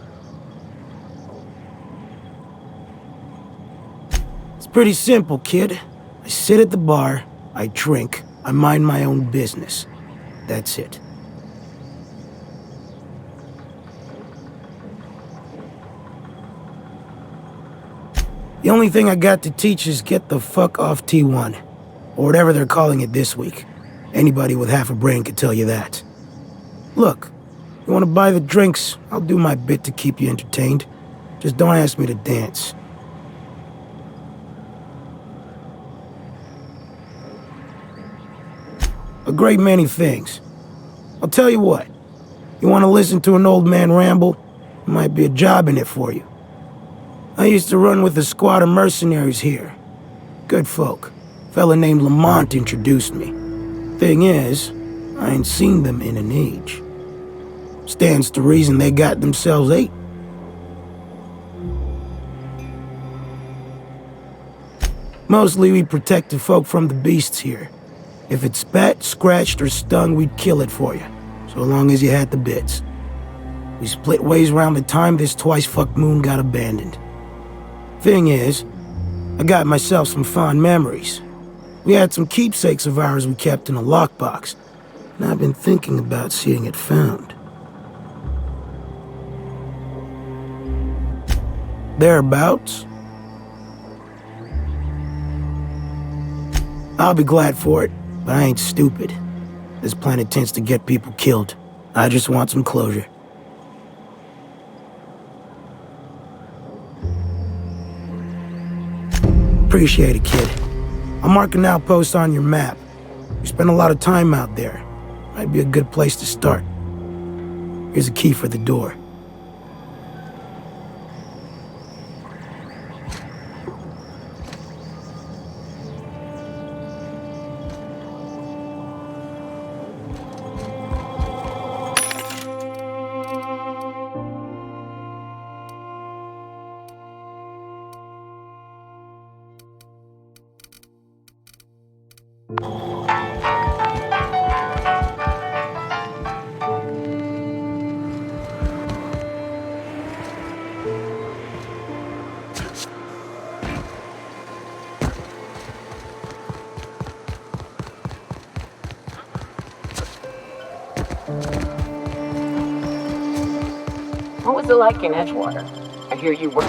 It's pretty simple, kid. I sit at the bar, I drink, I mind my own business. That's it. The only thing I got to teach is get the fuck off T1. Or whatever they're calling it this week. Anybody with half a brain could tell you that. Look, you want to buy the drinks, I'll do my bit to keep you entertained. Just don't ask me to dance. A great many things. I'll tell you what. You want to listen to an old man ramble? There might be a job in it for you. I used to run with a squad of mercenaries here. Good folk. Fella named Lamont introduced me. Thing is, I ain't seen them in an age. Stands to reason they got themselves ate. Mostly we protected folk from the beasts here. If it spat, scratched, or stung, we'd kill it for you, so long as you had the bits. We split ways around the time this twice-fucked moon got abandoned. Thing is, I got myself some fond memories. We had some keepsakes of ours we kept in a lockbox, and I've been thinking about seeing it found. Thereabouts. I'll be glad for it. But I ain't stupid. This planet tends to get people killed. I just want some closure. Appreciate it, kid. I'll mark an outpost on your map. You spend a lot of time out there. Might be a good place to start. Here's a key for the door. What's it like in Edgewater? I hear you work.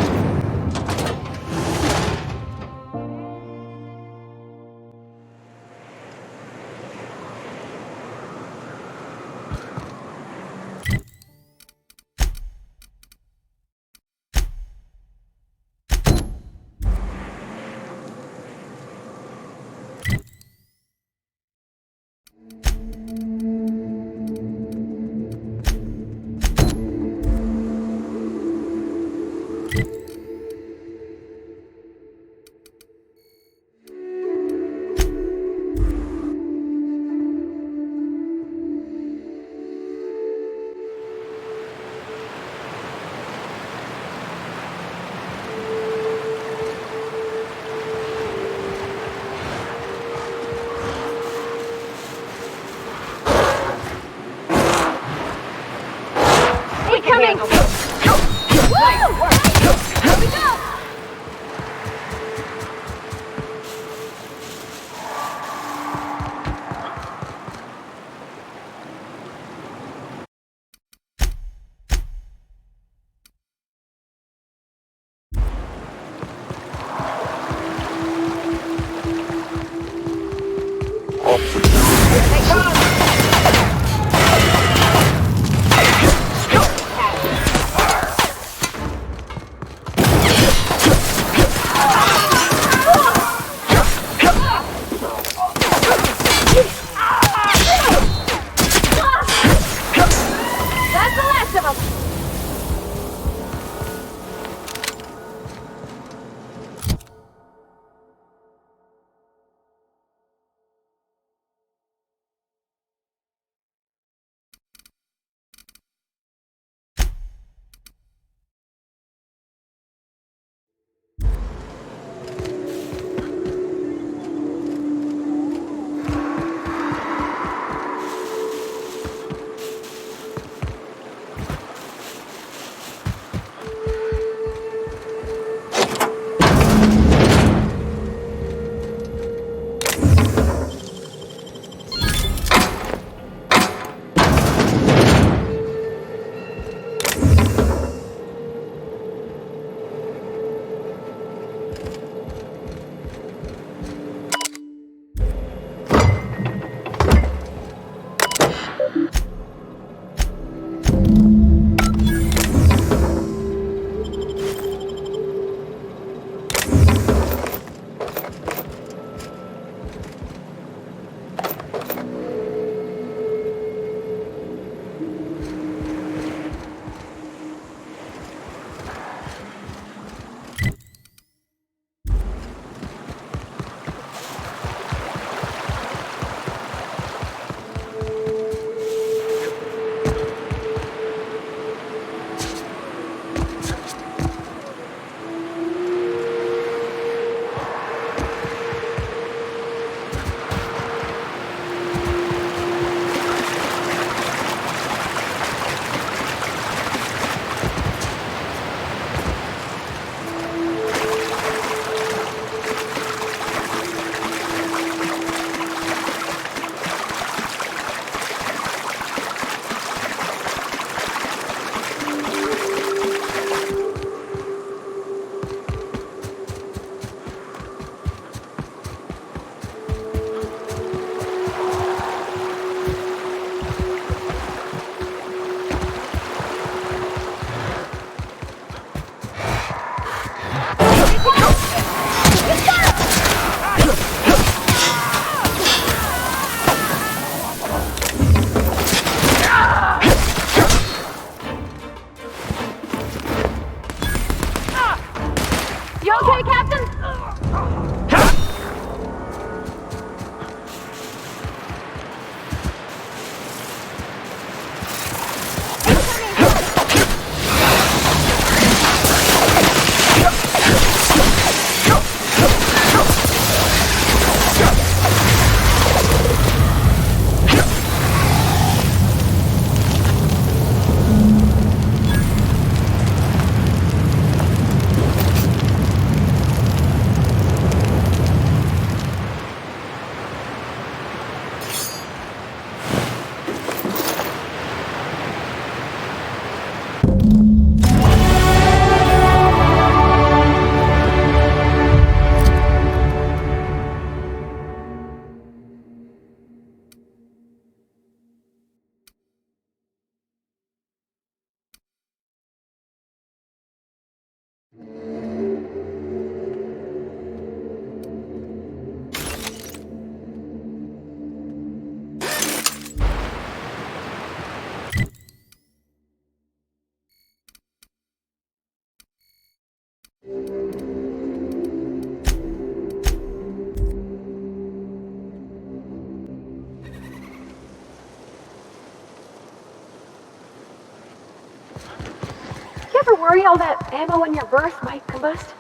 You ever worry all that ammo in your berth might combust?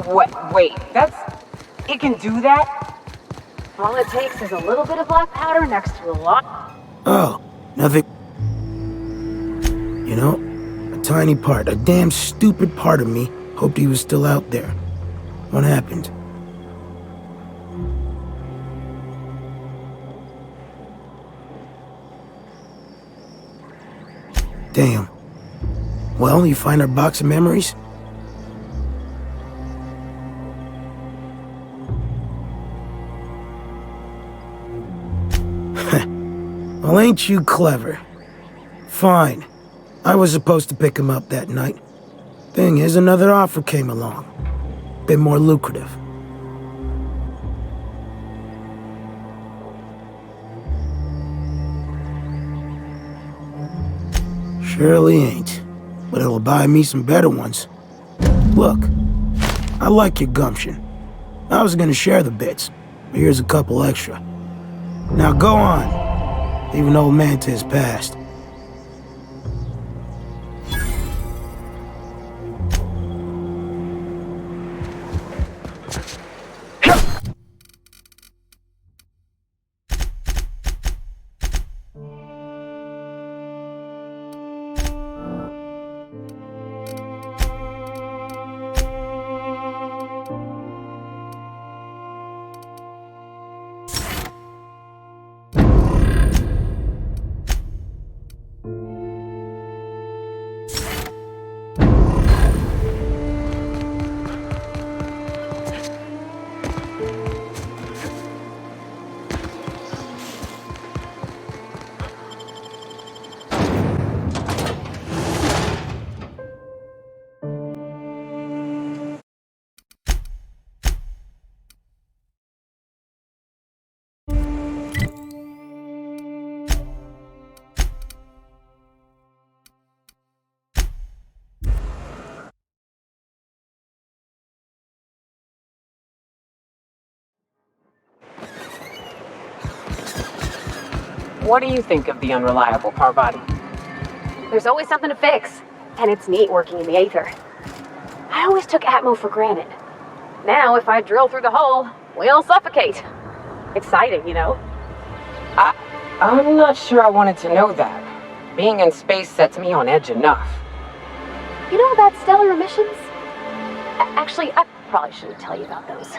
What? Wait, it can do that? All it takes is a little bit of black powder next to a lot. Oh, nothing. You know, a tiny part, a damn stupid part of me hoped he was still out there. What happened? Damn. Well, you find our box of memories? Well, ain't you clever? Fine. I was supposed to pick him up that night. Thing is, another offer came along. Bit more lucrative. Surely ain't. But it'll buy me some better ones. Look, I like your gumption. I was gonna share the bits, but here's a couple extra. Now go on. Even old Manta's passed. What do you think of the unreliable Parvati? There's always something to fix, and it's neat working in the Aether. I always took Atmo for granted. Now, if I drill through the hole, we'll suffocate. Exciting, you know? I'm not sure I wanted to know that. Being in space sets me on edge enough. You know about stellar emissions? Actually, I probably shouldn't tell you about those.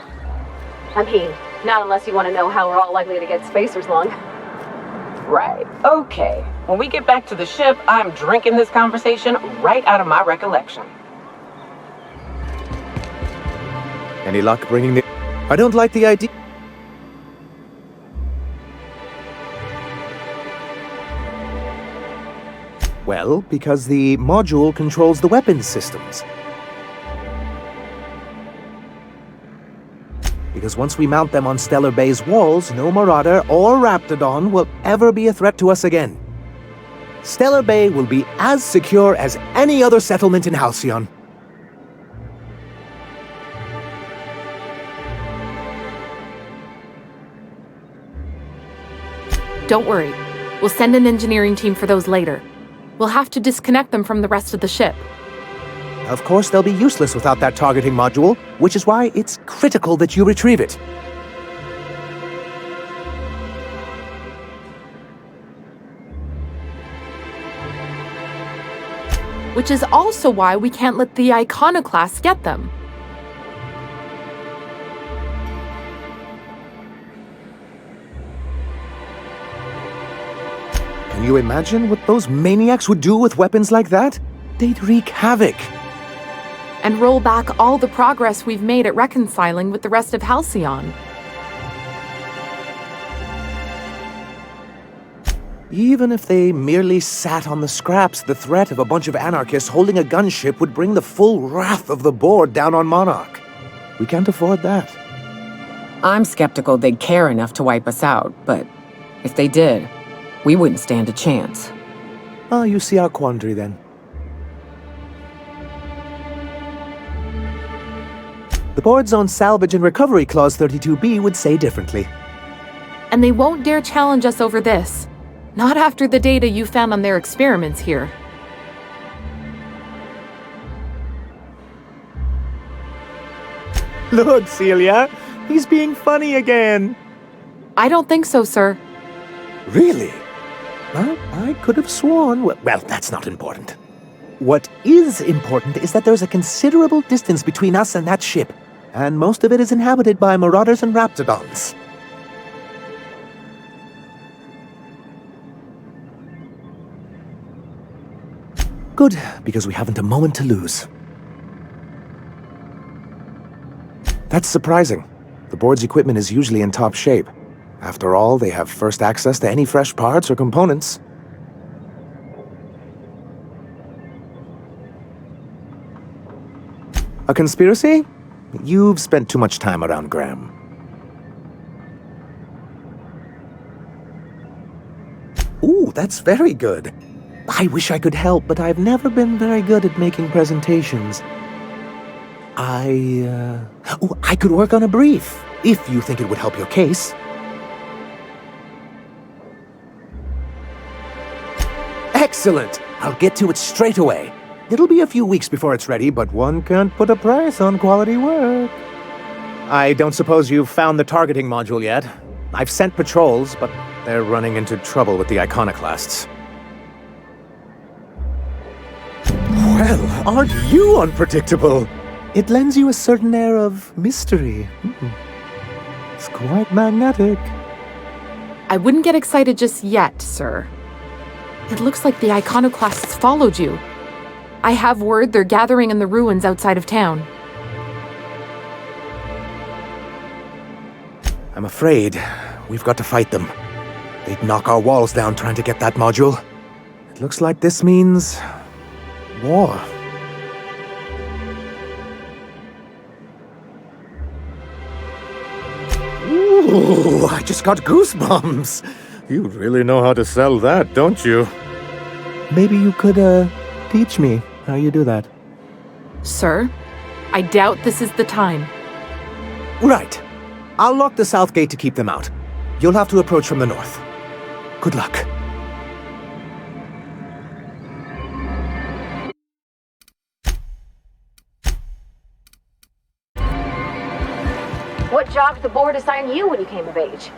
I mean, not unless you want to know how we're all likely to get spacers lung. Right. Okay. When we get back to the ship, I'm drinking this conversation right out of my recollection. Any luck bringing the... I don't like the idea... Well, because the module controls the weapons systems. Because once we mount them on Stellar Bay's walls, no Marauder or Raptidon will ever be a threat to us again. Stellar Bay will be as secure as any other settlement in Halcyon. Don't worry. We'll send an engineering team for those later. We'll have to disconnect them from the rest of the ship. Of course, they'll be useless without that targeting module, which is why it's critical that you retrieve it. Which is also why we can't let the Iconoclasts get them. Can you imagine what those maniacs would do with weapons like that? They'd wreak havoc. And roll back all the progress we've made at reconciling with the rest of Halcyon. Even if they merely sat on the scraps, the threat of a bunch of anarchists holding a gunship would bring the full wrath of the board down on Monarch. We can't afford that. I'm skeptical they'd care enough to wipe us out, but if they did, we wouldn't stand a chance. Ah, you see our quandary then. The board's own Salvage and Recovery Clause 32B would say differently. And they won't dare challenge us over this. Not after the data you found on their experiments here. Look, Celia, he's being funny again. I don't think so, sir. Really? Well, I could have sworn... Well, that's not important. What is important is that there's a considerable distance between us and that ship, and most of it is inhabited by marauders and raptidons. Good, because we haven't a moment to lose. That's surprising. The board's equipment is usually in top shape. After all, they have first access to any fresh parts or components. A conspiracy? You've spent too much time around Graham. Ooh, that's very good. I wish I could help, but I've never been very good at making presentations. I could work on a brief, if you think it would help your case. Excellent! I'll get to it straight away. It'll be a few weeks before it's ready, but one can't put a price on quality work. I don't suppose you've found the targeting module yet. I've sent patrols, but they're running into trouble with the iconoclasts. Well, aren't you unpredictable? It lends you a certain air of mystery. It's quite magnetic. I wouldn't get excited just yet, sir. It looks like the iconoclasts followed you. I have word they're gathering in the ruins outside of town. I'm afraid we've got to fight them. They'd knock our walls down trying to get that module. It looks like this means... war. Ooh, I just got goosebumps. You really know how to sell that, don't you? Maybe you could, teach me how you do that. Sir, I doubt this is the time. Right. I'll lock the south gate to keep them out. You'll have to approach from the north. Good luck. What job did the board assign you when you came of age?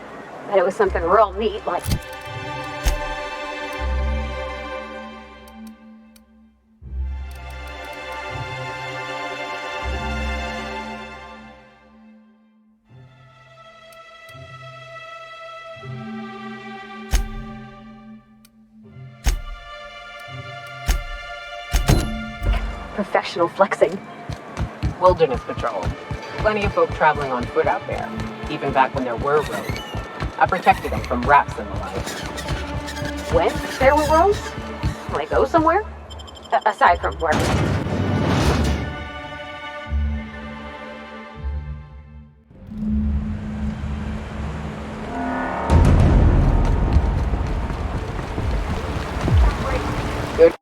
Bet it was something real neat, like... Professional flexing. Wilderness patrol. Plenty of folk traveling on foot out there, even back when there were roads. I protected them from rats and the like. When there were roads? Will I go somewhere? Aside from work. Good.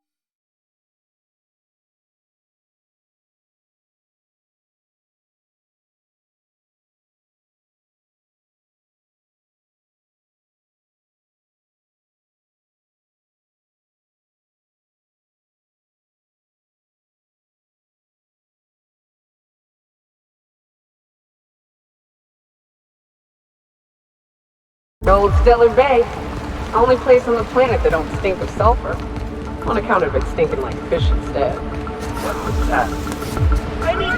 Old Stellar Bay. Only place on the planet that don't stink of sulfur. On account of it stinking like fish instead. What's that? I need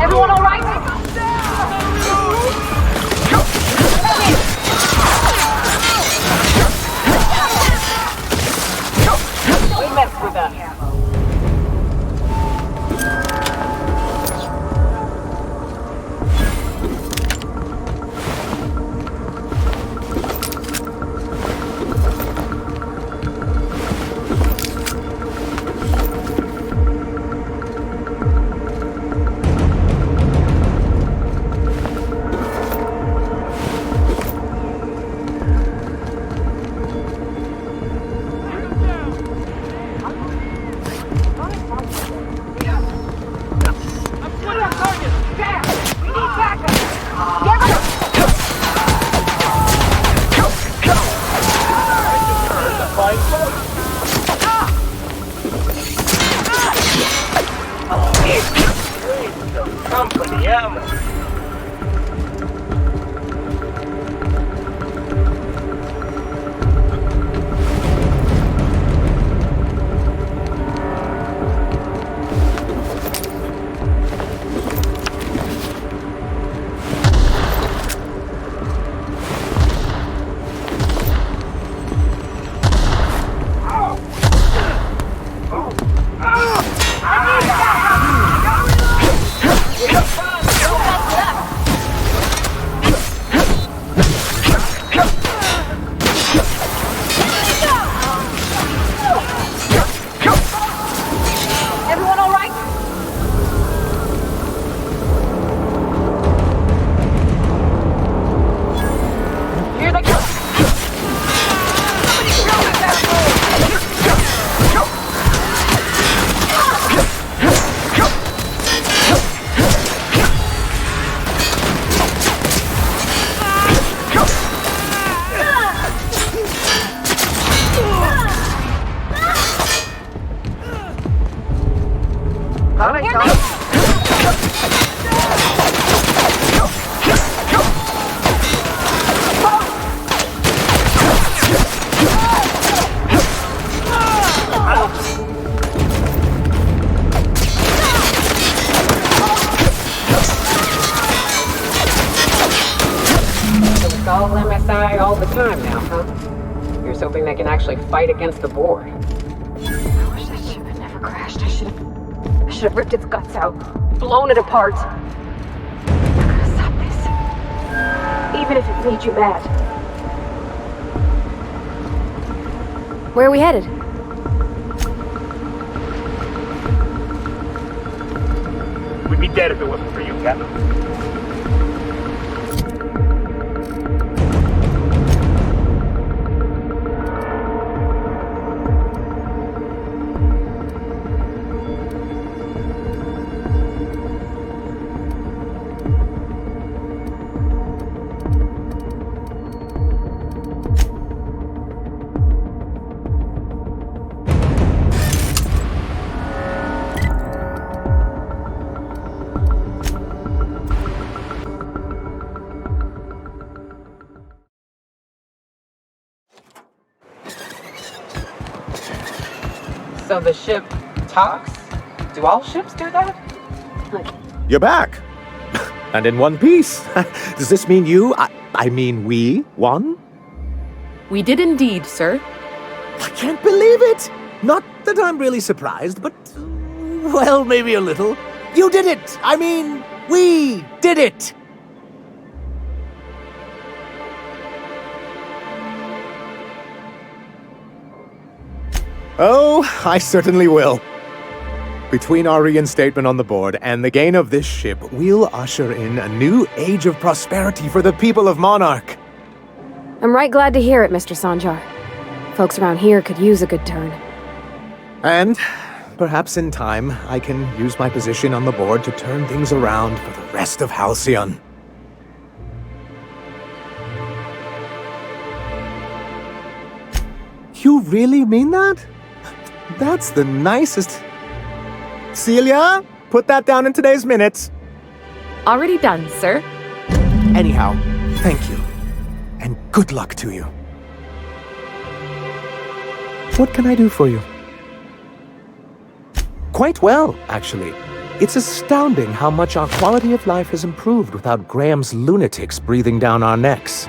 Everyone all right? We messed with that. Company ammo. Everyone all right? Here they come! Somebody kill this It's all MSI all the time now, huh? You're hoping they can actually fight against the board. I wish that ship had never crashed. I should have ripped its guts out, blown it apart. I could have stopped this. Even if it made you mad. Where are we headed? We'd be dead if it wasn't for you, Captain. So the ship talks? Do all ships do that? You're back! And in one piece. Does this mean I mean we, won? We did indeed, sir. I can't believe it! Not that I'm really surprised, but, well, maybe a little. You did it! I mean, we did it! Oh, I certainly will. Between our reinstatement on the board and the gain of this ship, we'll usher in a new age of prosperity for the people of Monarch. I'm right glad to hear it, Mr. Sanjar. Folks around here could use a good turn. And perhaps in time, I can use my position on the board to turn things around for the rest of Halcyon. You really mean that? That's the nicest... Celia, put that down in today's minutes. Already done, sir. Anyhow, thank you. And good luck to you. What can I do for you? Quite well, actually. It's astounding how much our quality of life has improved without Graham's lunatics breathing down our necks.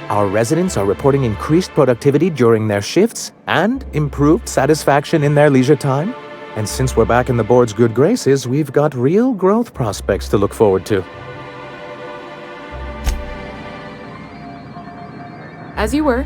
Our residents are reporting increased productivity during their shifts and improved satisfaction in their leisure time. And since we're back in the board's good graces, we've got real growth prospects to look forward to. As you were.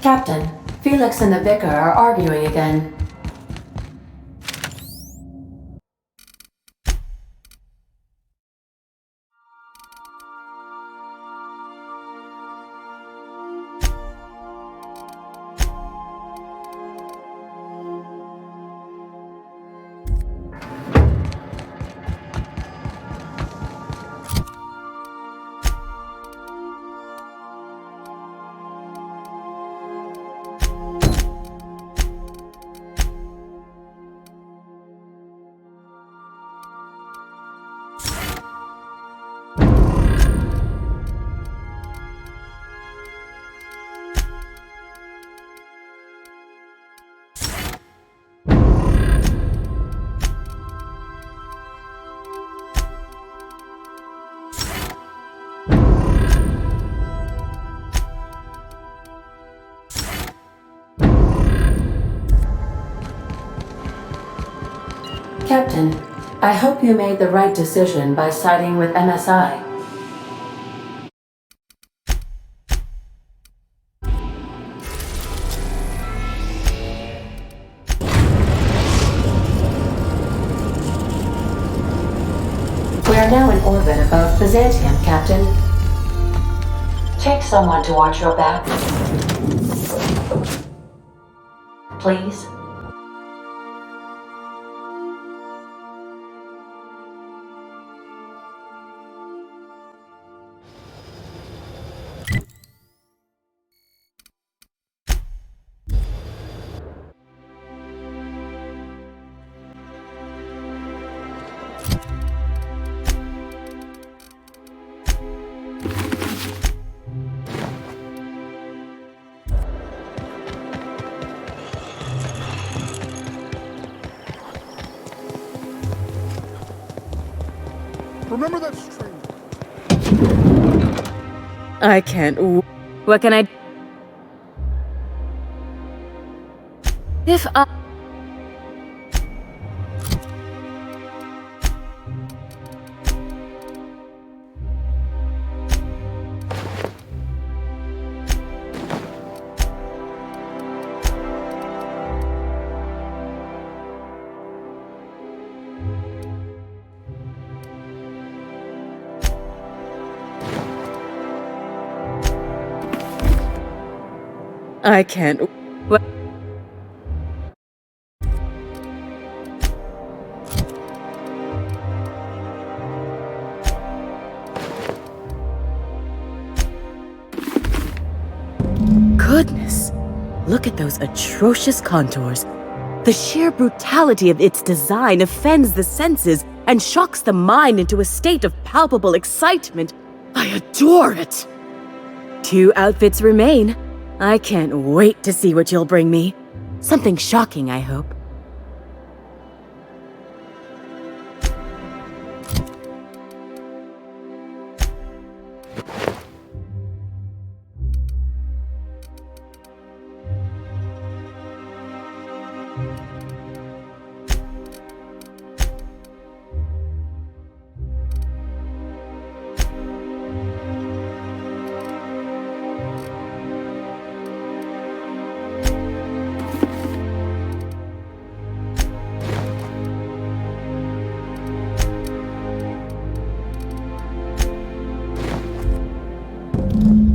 Captain, Felix and the Vicar are arguing again. Captain, I hope you made the right decision by siding with MSI. We are now in orbit above Byzantium, Captain. Take someone to watch your back. Please. Remember that string? I can't. What can I? If I. I can't. What? Goodness! Look at those atrocious contours. The sheer brutality of its design offends the senses and shocks the mind into a state of palpable excitement. I adore it! 2 outfits remain. I can't wait to see what you'll bring me. Something shocking, I hope.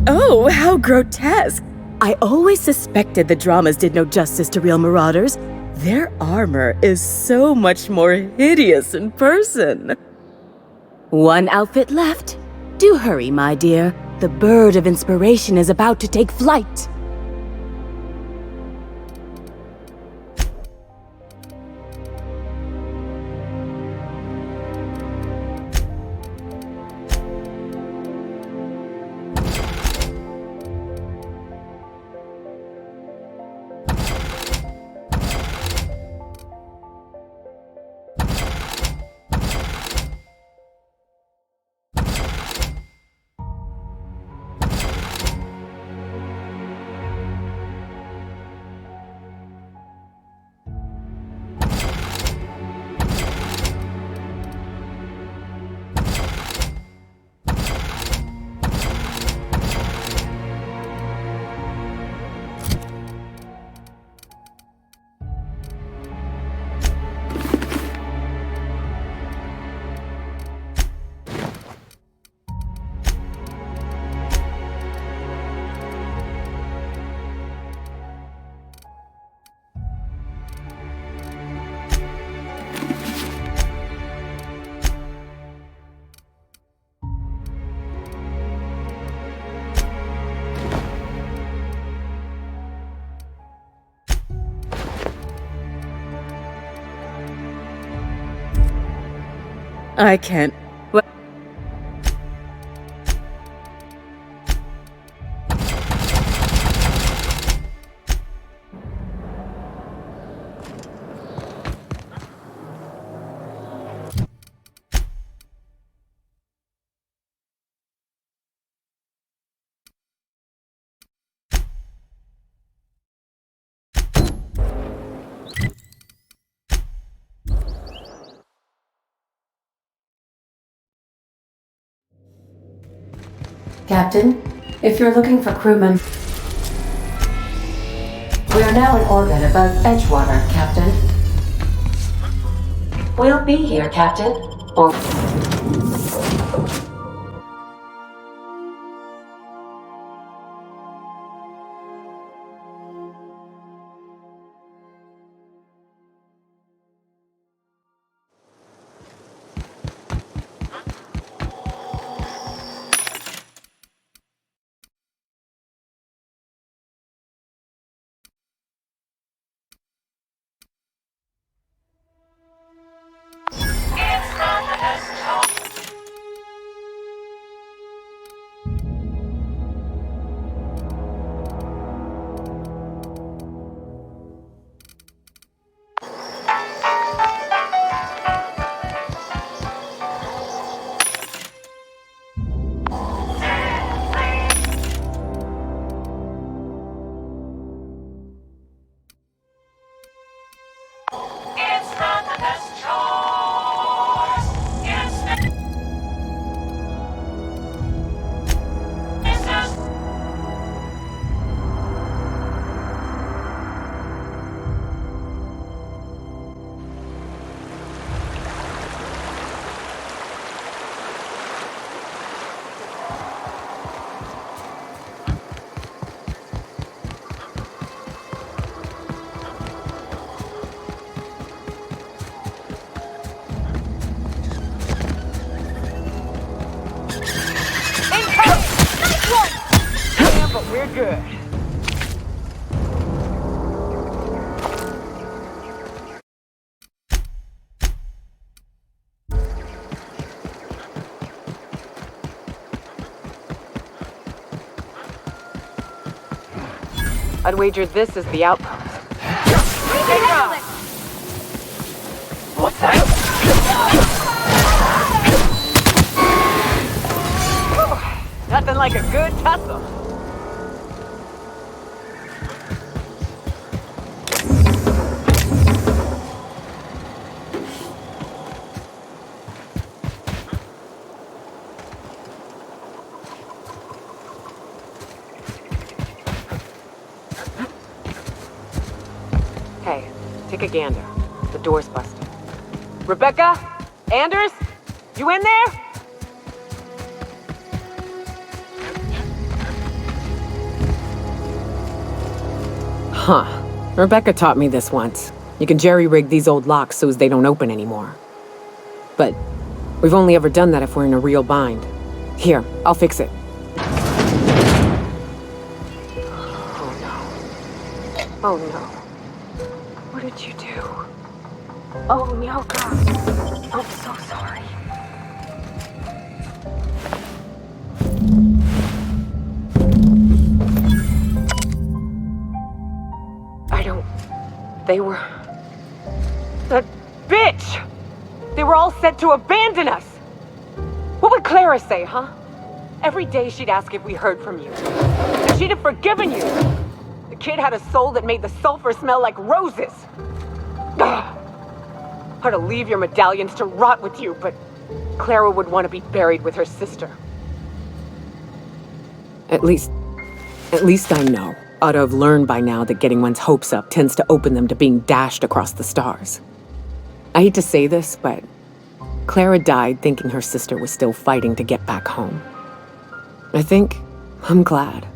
Oh, how grotesque! I always suspected the dramas did no justice to real marauders. Their armor is so much more hideous in person. 1 outfit left. Do hurry, my dear. The bird of inspiration is about to take flight. I can't. Captain, if you're looking for crewmen... We are now in orbit above Edgewater, Captain. We'll be here, Captain. Or... We're good. I'd wager this is the outpost. What's that? Nothing like a good tussle. Hey, take a gander. The door's busted. Rebecca? Anders? You in there? Huh. Rebecca taught me this once. You can jerry-rig these old locks so as they don't open anymore. But we've only ever done that if we're in a real bind. Here, I'll fix it. Oh no. What did you do? Oh no, God. I'm so sorry. They were... That bitch! They were all set to abandon us! What would Clara say, huh? Every day she'd ask if we heard from you. If she'd have forgiven you. The kid had a soul that made the sulfur smell like roses. Ugh. Or to leave your medallions to rot with you, but Clara would want to be buried with her sister. At least I know. Ought to have learned by now that getting one's hopes up tends to open them to being dashed across the stars. I hate to say this, but Clara died thinking her sister was still fighting to get back home. I'm glad.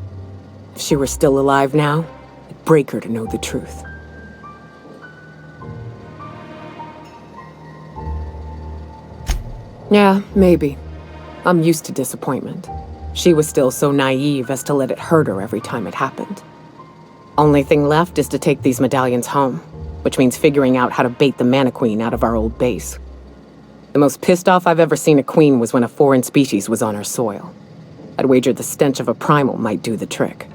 If she were still alive now, it'd break her to know the truth. Yeah, maybe. I'm used to disappointment. She was still so naive as to let it hurt her every time it happened. Only thing left is to take these medallions home, which means figuring out how to bait the Mana Queen out of our old base. The most pissed off I've ever seen a queen was when a foreign species was on her soil. I'd wager the stench of a primal might do the trick.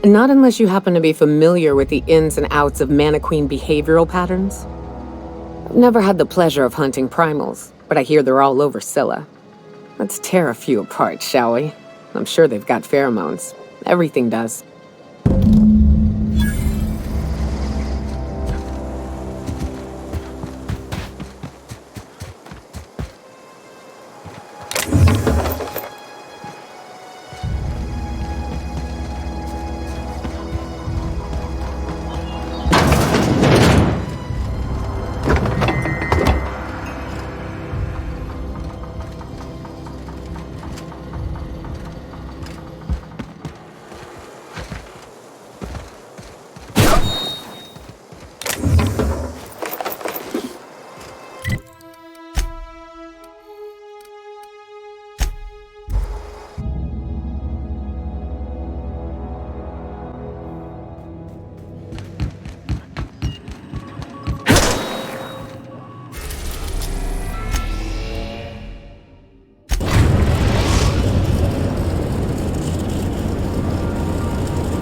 Not unless you happen to be familiar with the ins and outs of Mana Queen behavioral patterns. I've never had the pleasure of hunting primals, but I hear they're all over Scylla. Let's tear a few apart, shall we? I'm sure they've got pheromones. Everything does.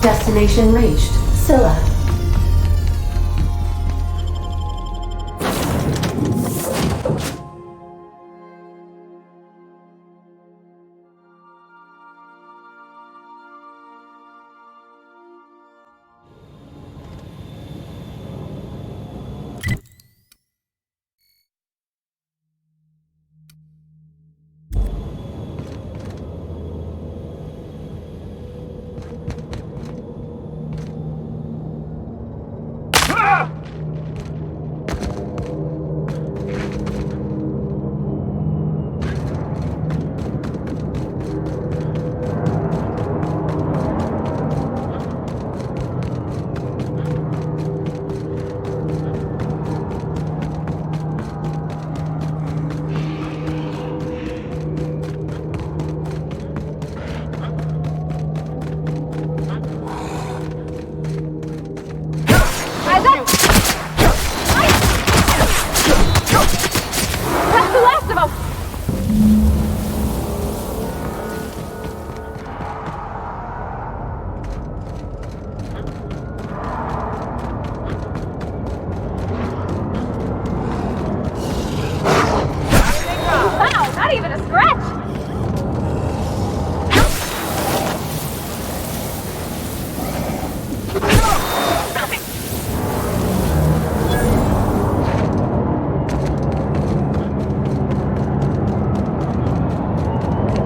Destination reached. Scylla.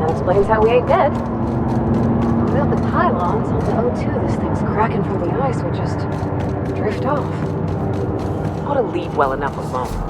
Explains how we ain't dead. Without the pylons on the O2, this thing's cracking from the ice would just drift off. Ought to leave well enough alone.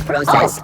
process.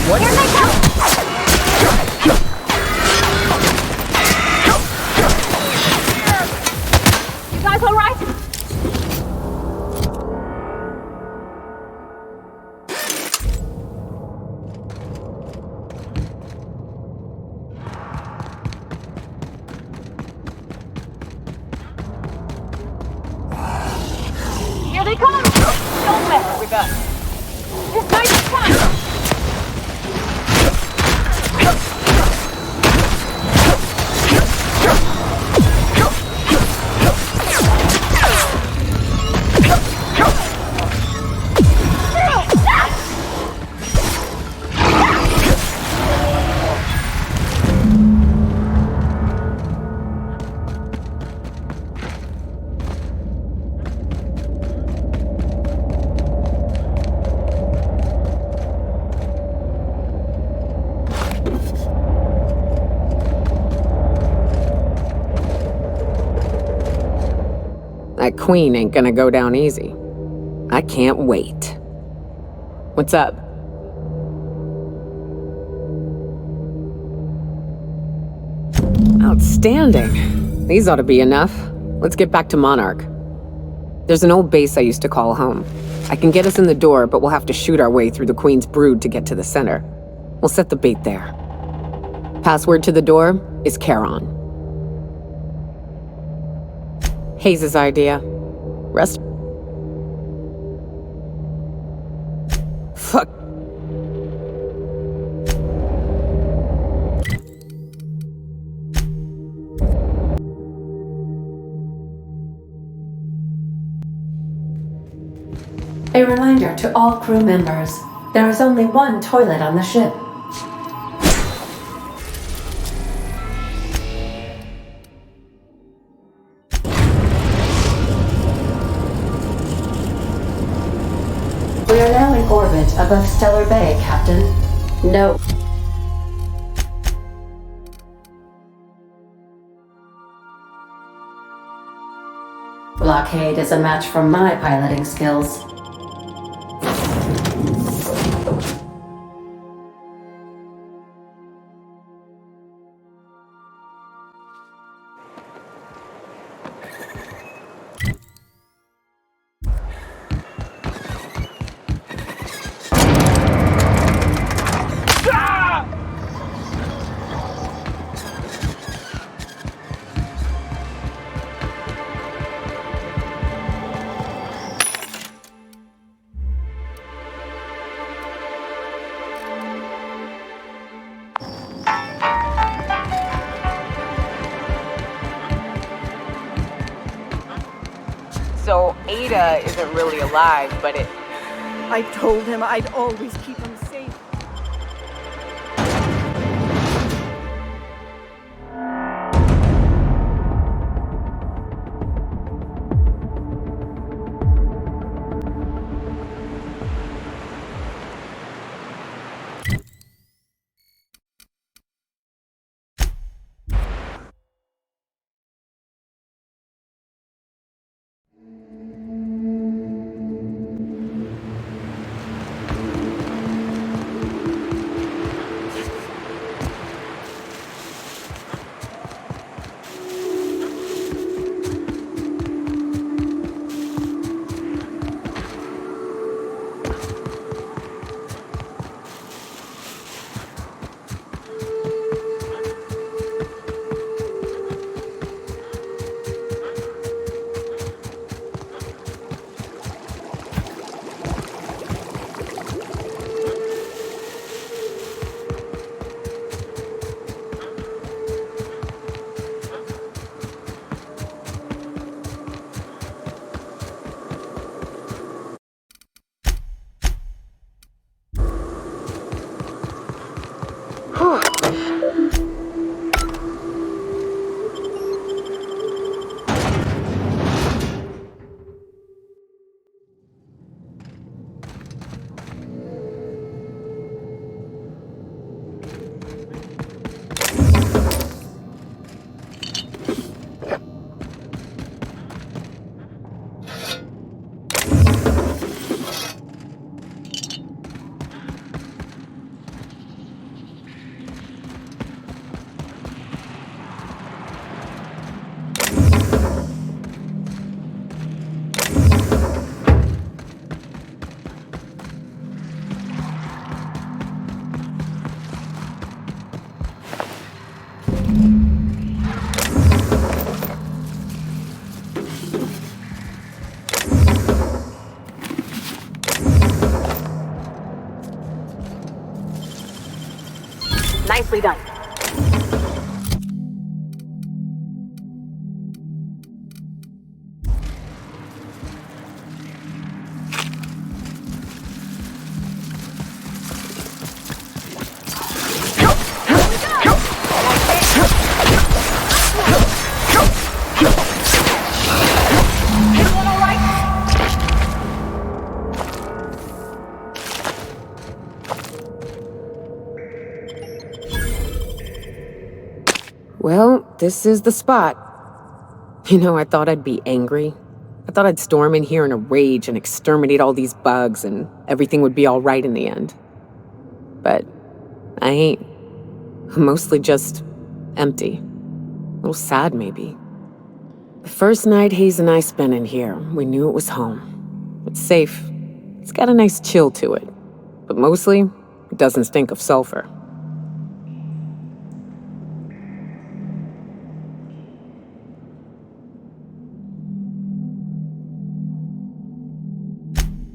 What are they coming? You guys all right? Here they come! Don't mess with us! This night is fun! That queen ain't gonna go down easy. I can't wait. What's up? Outstanding. These ought to be enough. Let's get back to Monarch. There's an old base I used to call home. I can get us in the door, but we'll have to shoot our way through the Queen's brood to get to the center. We'll set the bait there. Password to the door is Charon. Hayes' idea. Rest. Fuck. A reminder to all crew members, there is only one toilet on the ship. We are now in orbit above Stellar Bay, Captain. No. Blockade is a match for my piloting skills. So Ada isn't really alive, but it... I told him I'd always keep him safe. Nicely done. Well, this is the spot. You know, I thought I'd be angry. I thought I'd storm in here in a rage and exterminate all these bugs and everything would be all right in the end. But I ain't. I'm mostly just empty. A little sad, maybe. The first night Hayes and I spent in here, we knew it was home. It's safe. It's got a nice chill to it. But mostly, it doesn't stink of sulfur.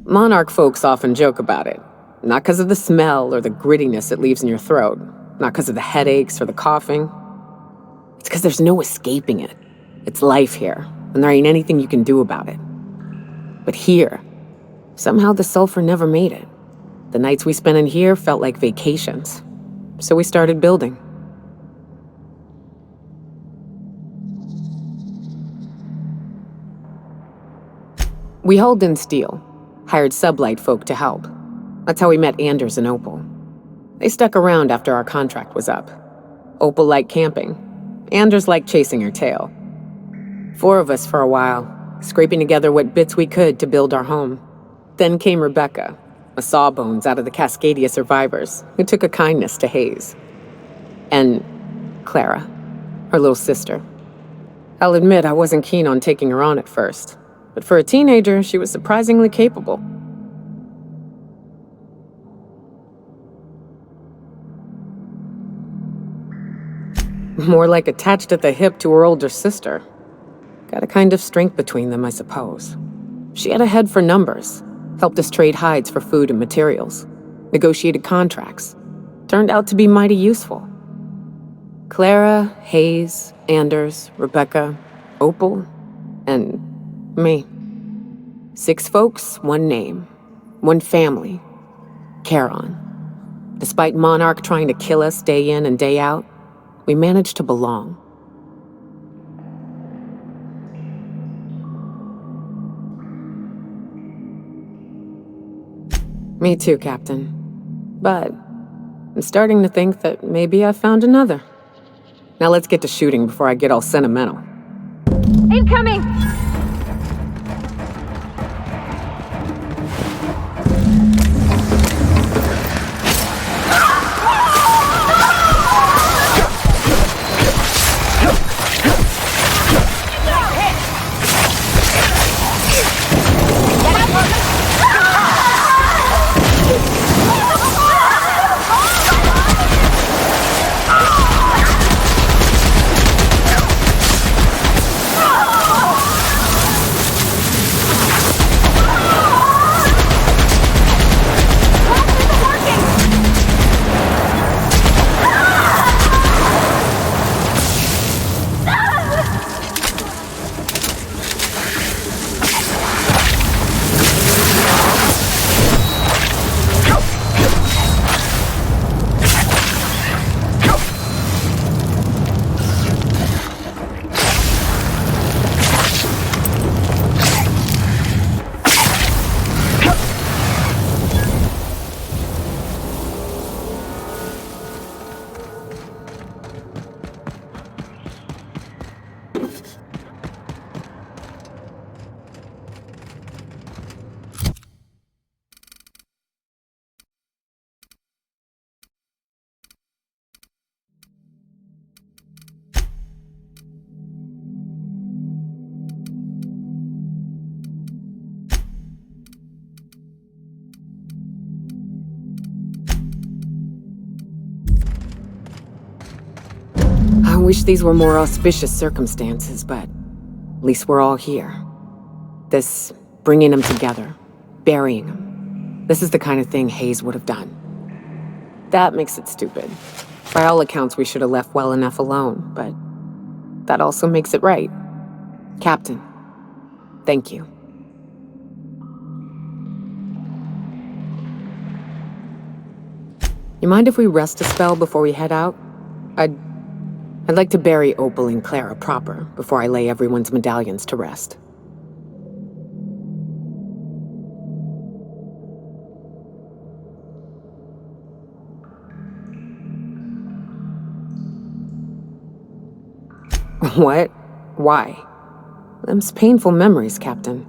Monarch folks often joke about it. Not because of the smell or the grittiness it leaves in your throat. Not because of the headaches or the coughing. It's because there's no escaping it. It's life here, and there ain't anything you can do about it. But here, somehow the sulfur never made it. The nights we spent in here felt like vacations. So we started building. We hauled in steel. Hired sublight folk to help. That's how we met Anders and Opal. They stuck around after our contract was up. Opal liked camping. Anders liked chasing her tail. 4 of us for a while, scraping together what bits we could to build our home. Then came Rebecca, a sawbones out of the Cascadia survivors, who took a kindness to Hayes. And Clara, her little sister. I'll admit I wasn't keen on taking her on at first. But for a teenager, she was surprisingly capable. More like attached at the hip to her older sister. Got a kind of strength between them, I suppose. She had a head for numbers, helped us trade hides for food and materials, negotiated contracts. Turned out to be mighty useful. Clara, Hayes, Anders, Rebecca, Opal, and me. 6 folks, 1 name, 1 family. Charon. Despite Monarch trying to kill us day in and day out, we managed to belong. Me too, Captain. But I'm starting to think that maybe I found another. Now let's get to shooting before I get all sentimental. Incoming! I wish these were more auspicious circumstances, but at least we're all here. This bringing them together, burying them. This is the kind of thing Hayes would have done. That makes it stupid. By all accounts, we should have left well enough alone, but that also makes it right. Captain, thank you. You mind if we rest a spell before we head out? I'd like to bury Opal and Clara proper before I lay everyone's medallions to rest. What? Why? Them's painful memories, Captain.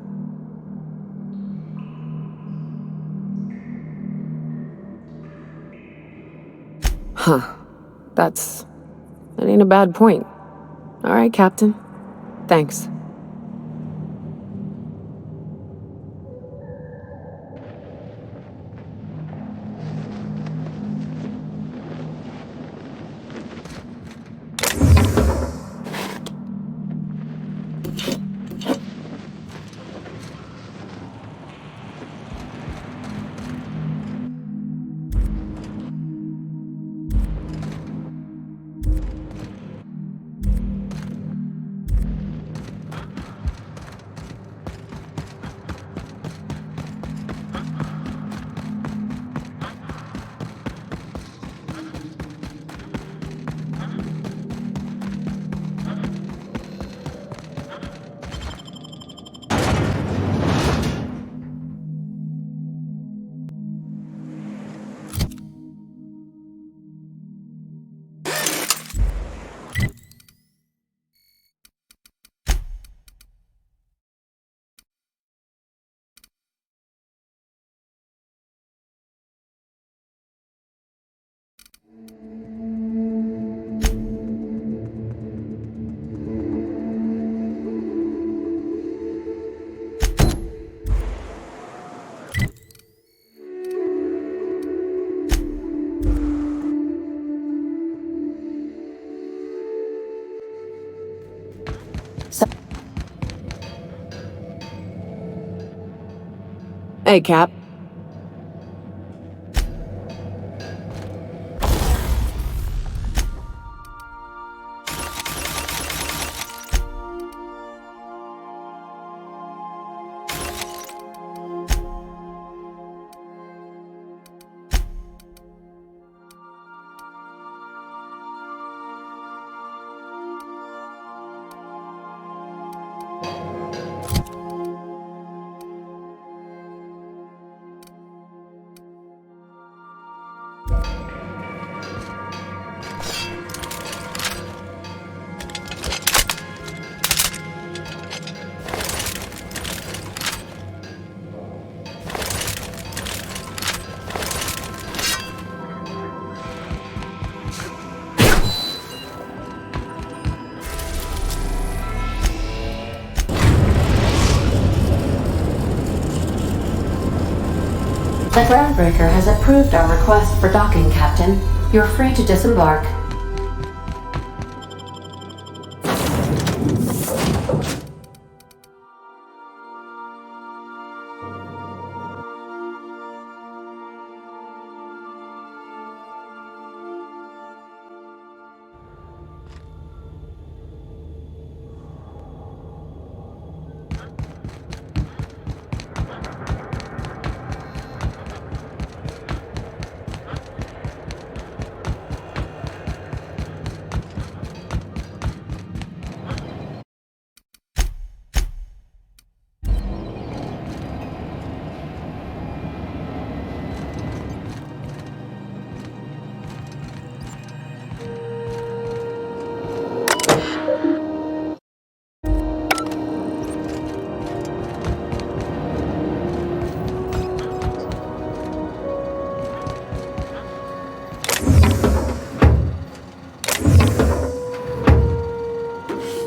Huh. That ain't a bad point. All right, Captain. Thanks. Hey, Cap. The groundbreaker has approved our request for docking, Captain. You're free to disembark.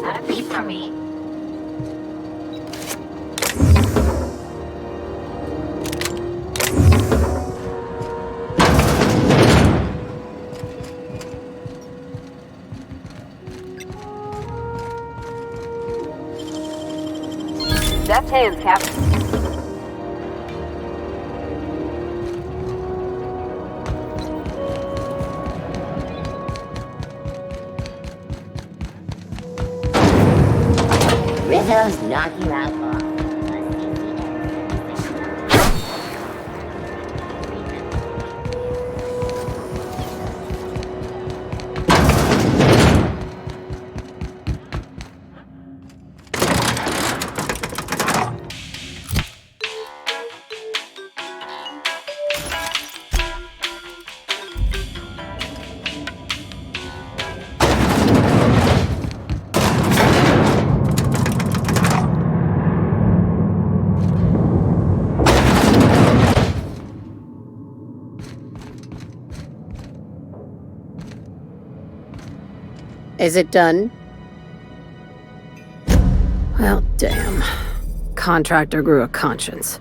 Not a peep from me. Deft hands, Captain. Rizzo's knock you out off. Is it done? Well, damn. Contractor grew a conscience.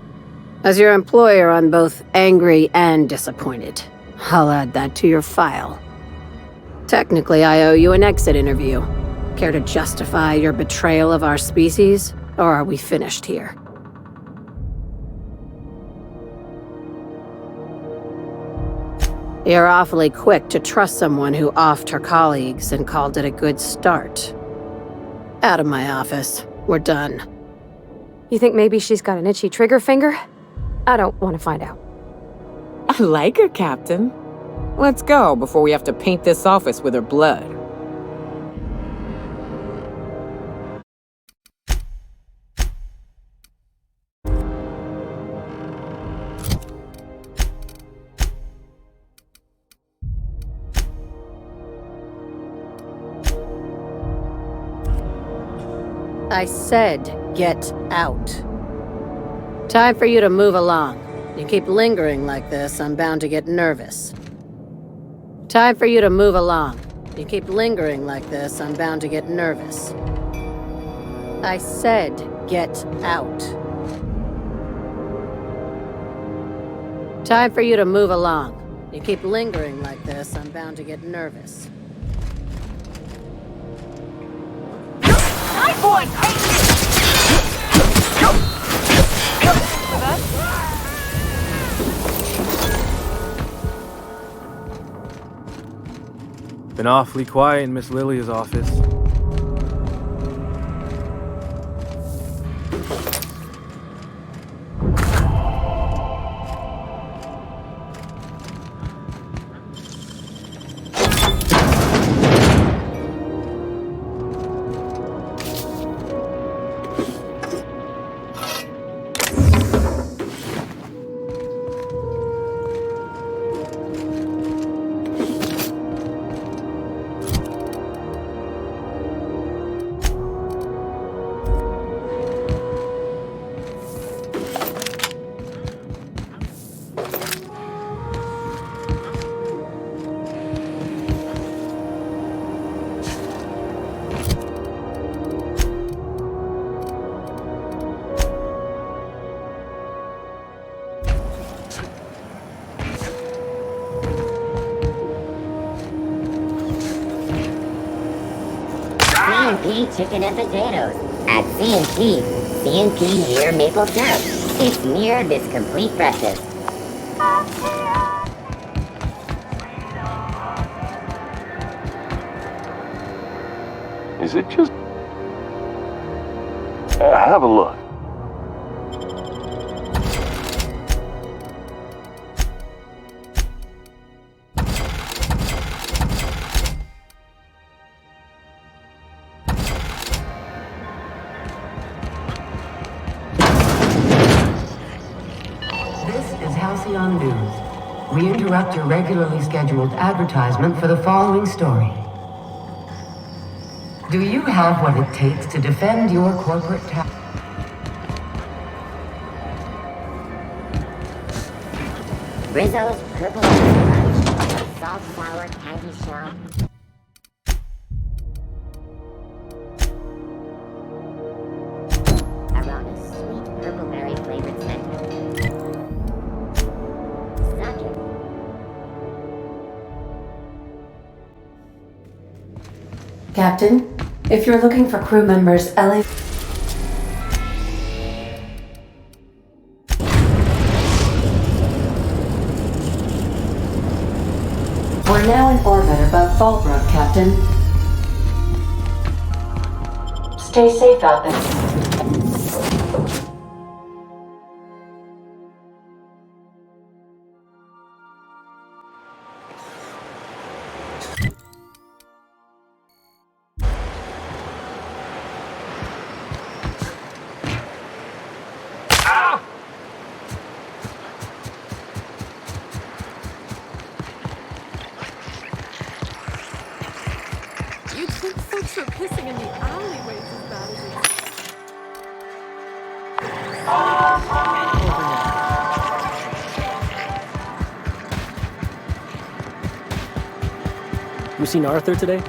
As your employer, I'm both angry and disappointed. I'll add that to your file. Technically, I owe you an exit interview. Care to justify your betrayal of our species, or are we finished here? You're awfully quick to trust someone who offed her colleagues and called it a good start. Out of my office. We're done. You think maybe she's got an itchy trigger finger? I don't want to find out. I like her, Captain. Let's go before we have to paint this office with her blood. I said, get out. Time for you to move along. You keep lingering like this, I'm bound to get nervous. Time for you to move along. You keep lingering like this, I'm bound to get nervous. I said, get out. Time for you to move along. You keep lingering like this, I'm bound to get nervous. My boy! Been awfully quiet in Miss Lilia's office. C&P chicken and potatoes at C&P. C&P near maple syrup. It's near this complete breakfast. Is it just... have a look. Halcyon News. We interrupt your regularly scheduled advertisement for the following story. Do you have what it takes to defend your corporate Rizzo's Purple Lunch, Salt Sour Candy Shop. Arona Sweet Purple Berry Flavored Center. Captain, if you're looking for crew members, Ellie... We're now in orbit above Fallbrook, Captain. Stay safe out there. You seen Arthur today?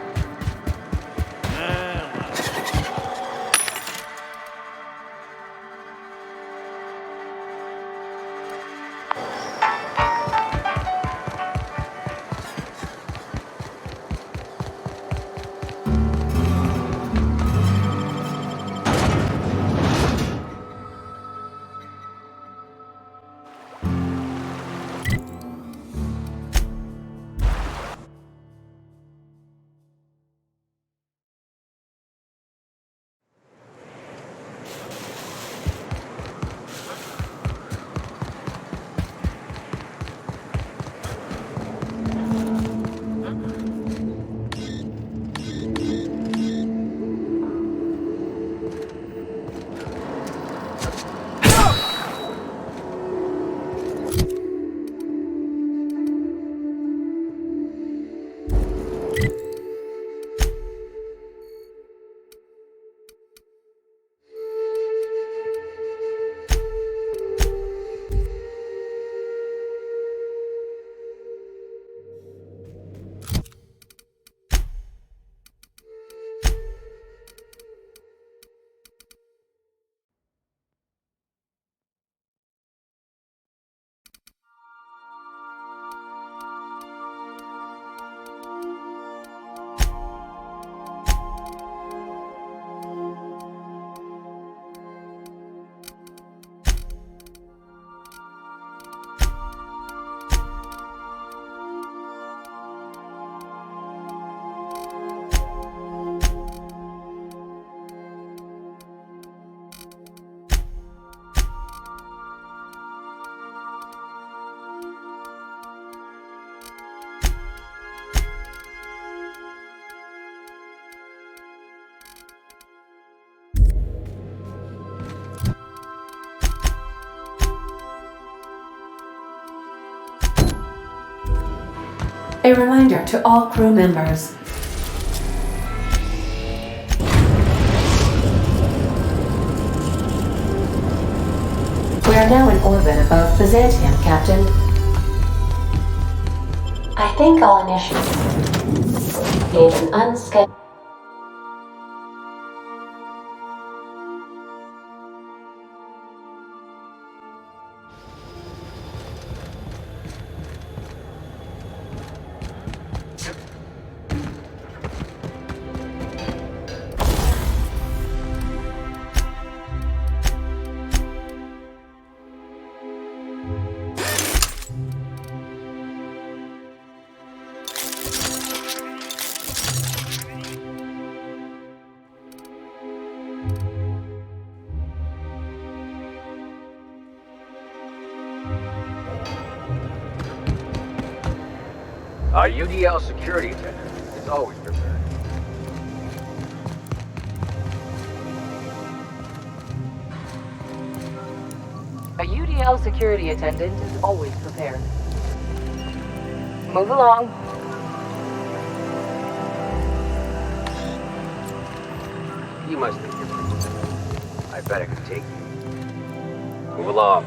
A reminder to all crew members. We are now in orbit above Byzantium, Captain. I think all initiates need an unscheduled. Our UDL security attendant is always prepared. A UDL security attendant is always prepared. Move along. You must think you're pretty. I bet I can take you. Move along.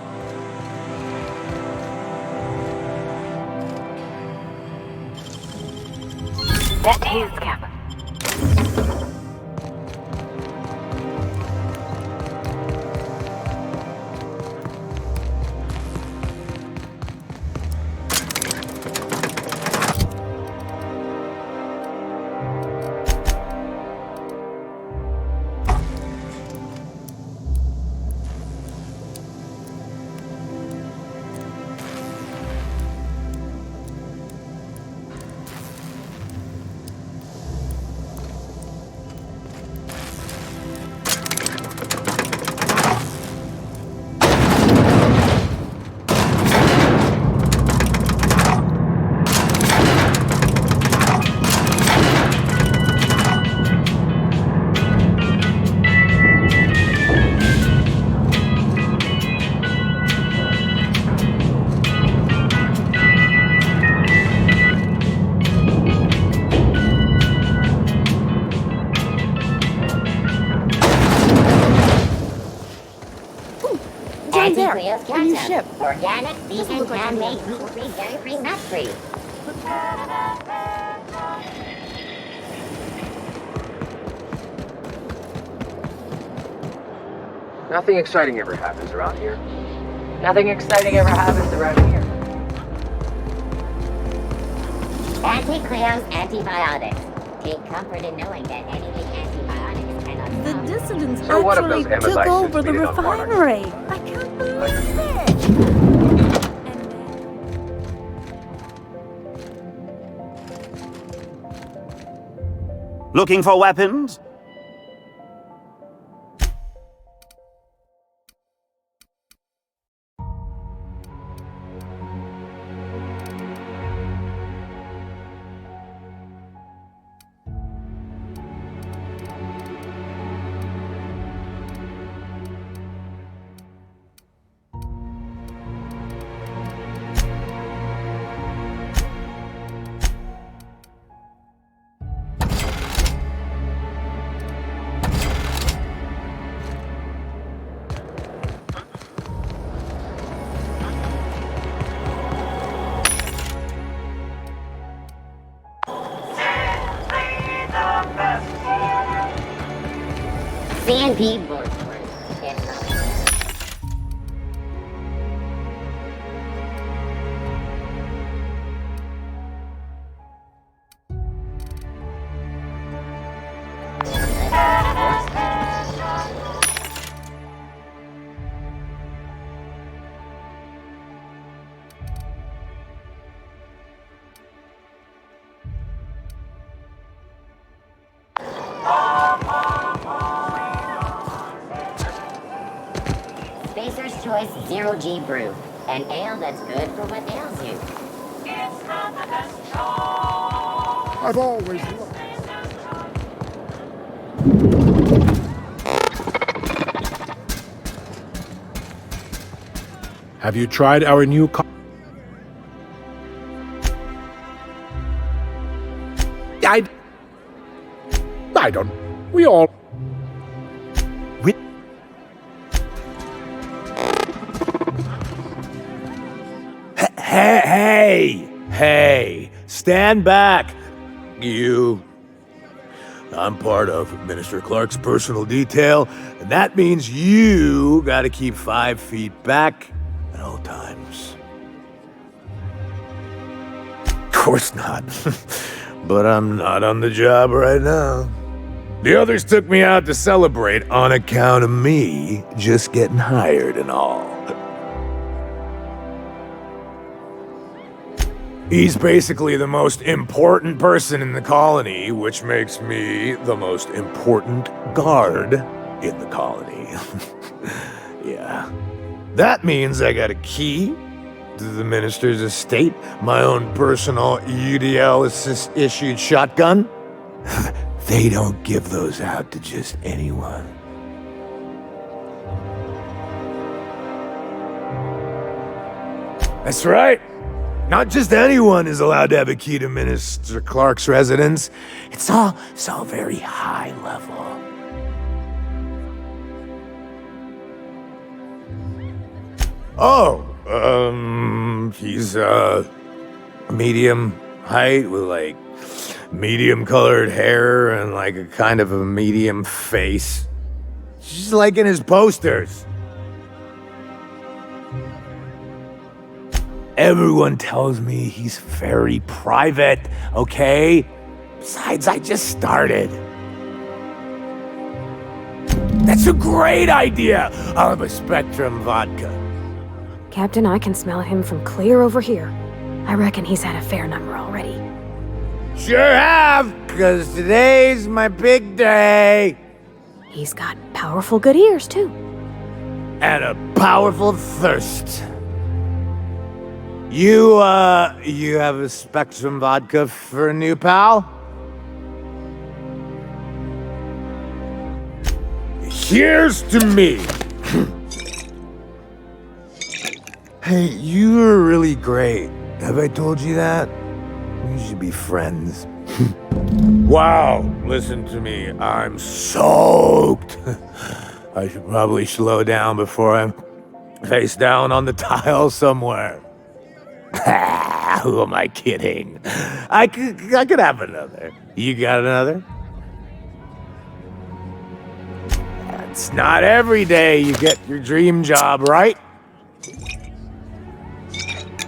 That is, Captain. Anti-Cleo's the new ketchup. ship. Organic, vegan, look like handmade, gluten-free, dairy-free, nut-free. Nothing exciting ever happens around here. Nothing exciting ever happens around here. Anti-Cleo's antibiotics. Take comfort in knowing that anything antibiotics cannot The stop. dissidents So what if actually those took Amazonites over the succeeded on Monarch? refinery. I can't believe it. Looking for weapons? CNP board. Spacer's Choice 0G Brew. An ale that's good for what ails you. I've always loved. Have you tried our new I don't. We all. Hey, stand back, you. I'm part of Minister Clark's personal detail, and that means you gotta keep 5 feet back at all times. Of course not. But I'm not on the job right now. The others took me out to celebrate on account of me just getting hired and all. He's basically the most important person in the colony, which makes me the most important guard in the colony. Yeah. That means I got a key to the minister's estate, my own personal UDL-issued shotgun. They don't give those out to just anyone. That's right. Not just anyone is allowed to have a key to Minister Clark's residence. It's all very high level. He's medium height with like medium colored hair and like a kind of a medium face. Just like in his posters. Everyone tells me he's very private, okay? Besides, I just started. That's a great idea! I'll have a Spectrum vodka. Captain, I can smell him from clear over here. I reckon he's had a fair number already. Sure have, because today's my big day. He's got powerful good ears, too. And a powerful thirst. You have a Spectrum vodka for a new pal? Here's to me. Hey, you're really great. Have I told you that? We should be friends. Wow, listen to me. I'm soaked. I should probably slow down before Face down on the tile somewhere. Who am I kidding? I could have another. You got another? It's not every day you get your dream job, right?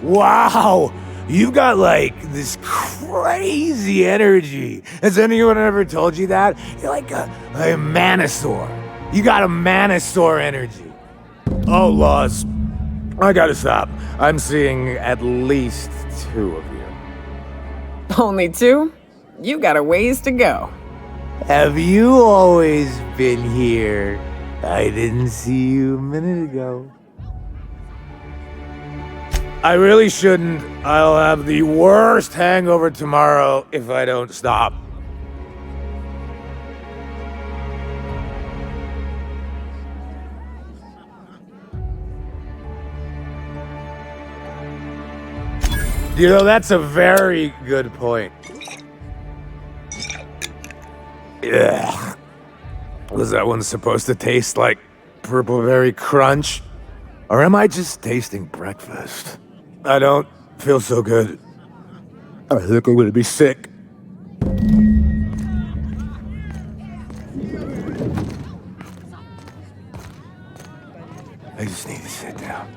Wow! You've got, like, this crazy energy. Has anyone ever told you that? You're like a manosaur. You got a manosaur energy. Oh, laws. I gotta stop. I'm seeing at least 2 of you. Only 2? You got a ways to go. Have you always been here? I didn't see you a minute ago. I really shouldn't. I'll have the worst hangover tomorrow if I don't stop. You know, that's a very good point. Ugh. Was that one supposed to taste like purple berry crunch? Or am I just tasting breakfast? I don't feel so good. I think I'm gonna be sick. I just need to sit down.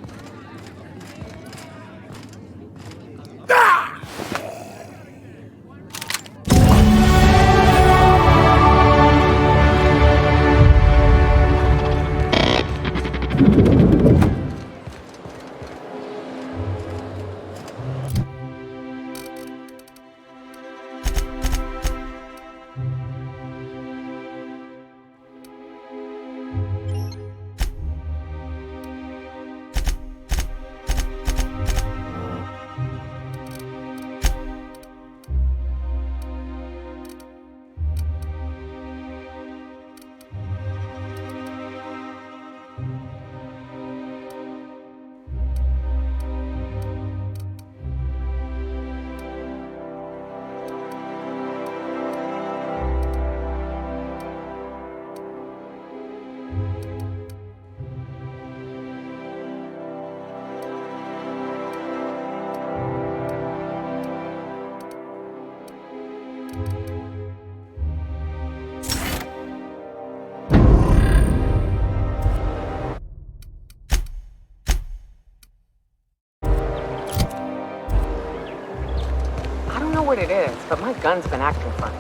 What it is, but my gun's been acting funny.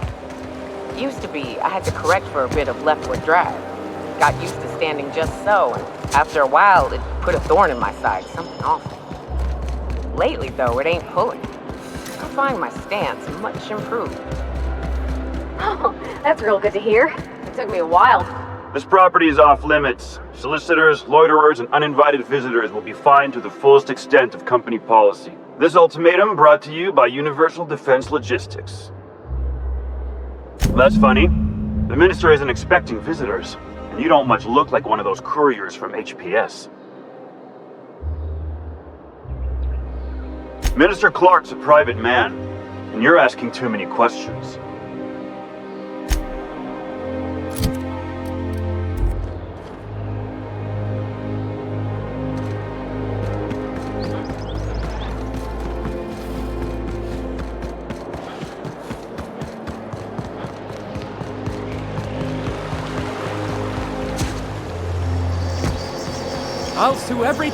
It used to be I had to correct for a bit of leftward drive. Got used to standing just so, and after a while, it put a thorn in my side, something awful. Lately, though, it ain't pulling. I find my stance much improved. Oh, that's real good to hear. It took me a while. This property is off limits. Solicitors, loiterers, and uninvited visitors will be fined to the fullest extent of company policy. This ultimatum brought to you by Universal Defense Logistics. That's funny. The minister isn't expecting visitors, and you don't much look like one of those couriers from HPS. Minister Clark's a private man, and you're asking too many questions. I'll sue every...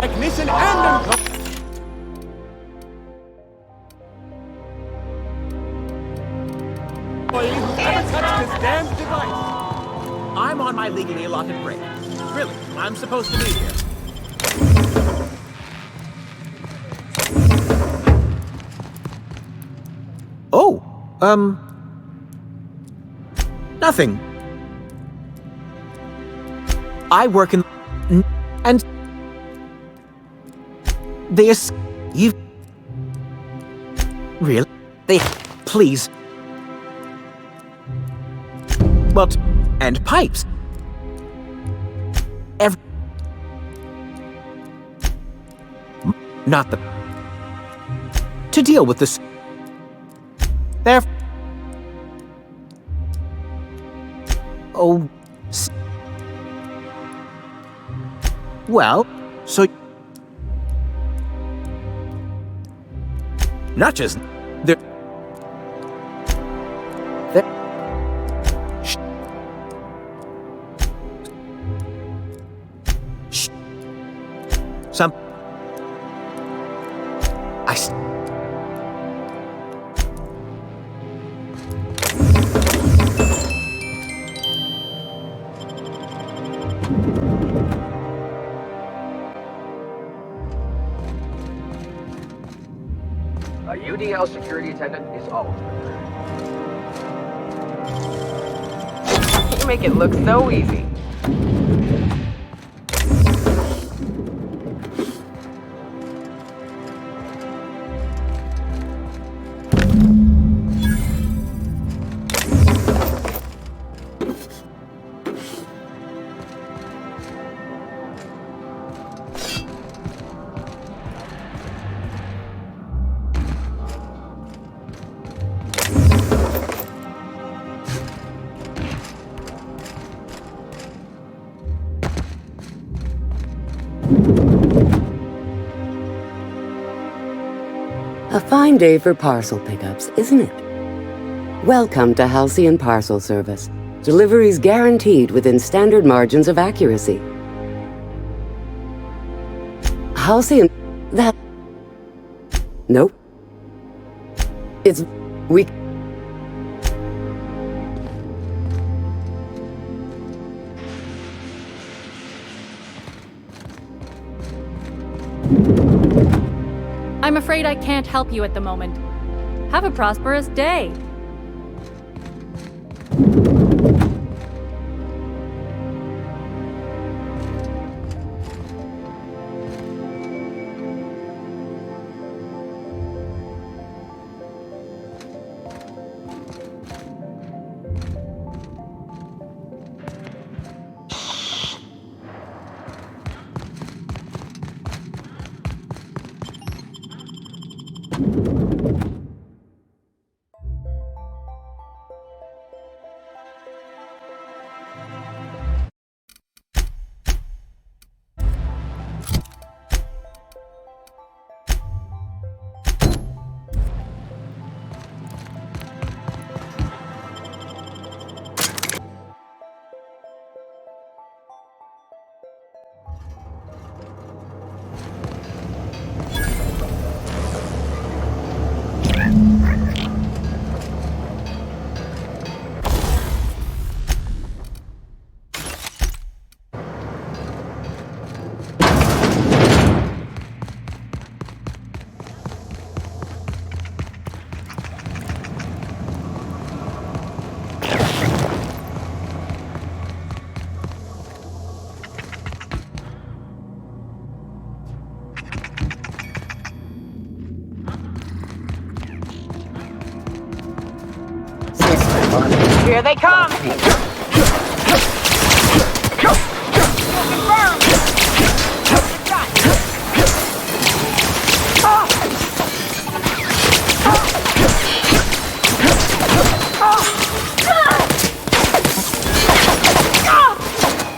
Ignition and... Whoever touched this damn device! I'm on my legally allotted break. Really, I'm supposed to be here. Oh, nothing. I work in... and... you... Really? Please. Well, and pipes. Not the... To deal with this... Oh. Well, so. Not just. There. Shh. Shh. Some. A UDL security attendant is always prepared. You make it look so easy. A fine day for parcel pickups, isn't it? Welcome to Halcyon Parcel Service. Deliveries guaranteed within standard margins of accuracy. Halcyon... that... Nope. It's... we... I'm afraid I can't help you at the moment. Have a prosperous day. Here they come!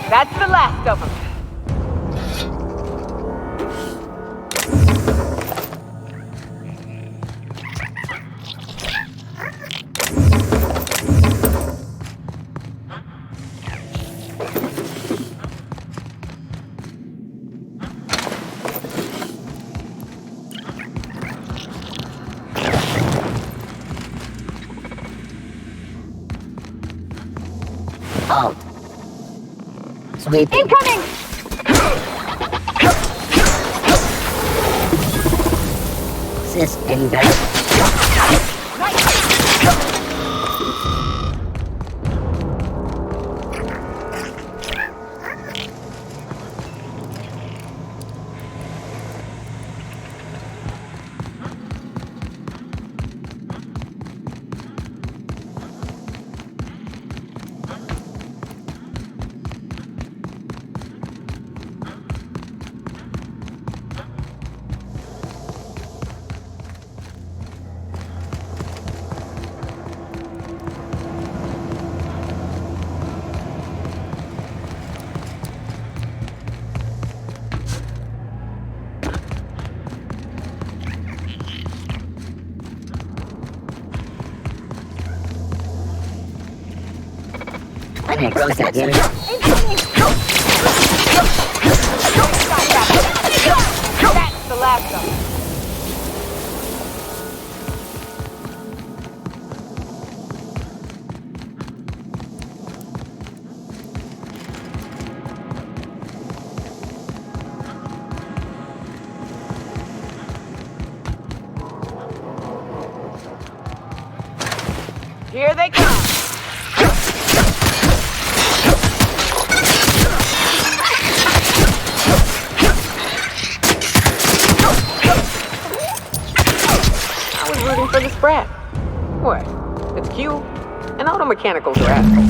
That's the last of them. Halt. Sweeping. Incoming! System better. I'm gonna gross that, damn it. That's the last of them. Here they come. I was rooting for this brat. What? It's cute. And auto mechanicals are assholes.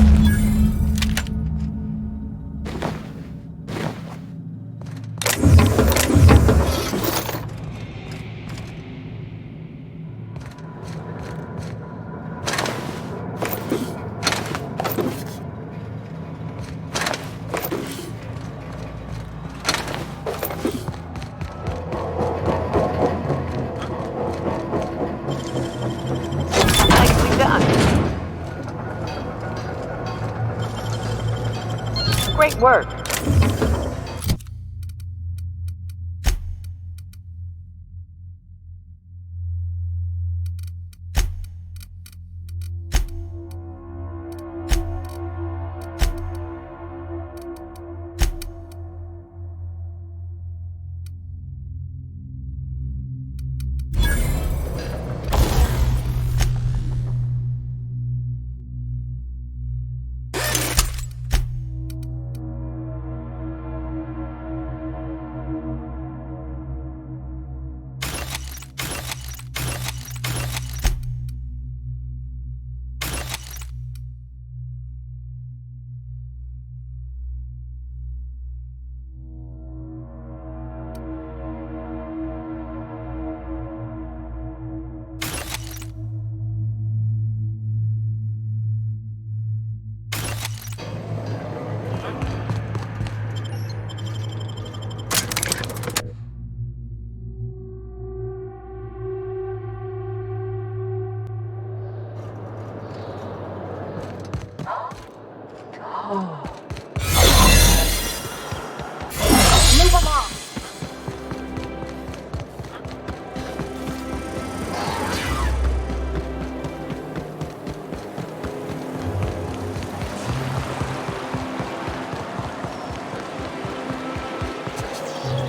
Great work. Move them off.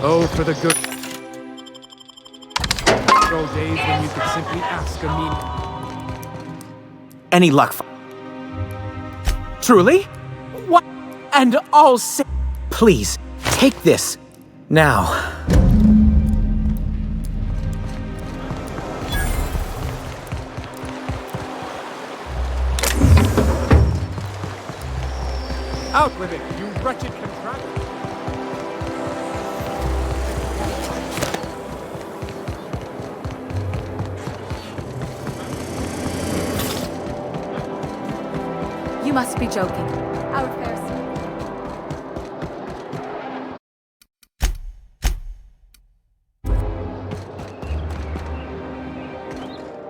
Oh, for the good old days when you could simply ask a meaning. Any luck? Truly? What? And all please, take this. Now. Out with it, you wretched contractor! You must be joking. Our affairs.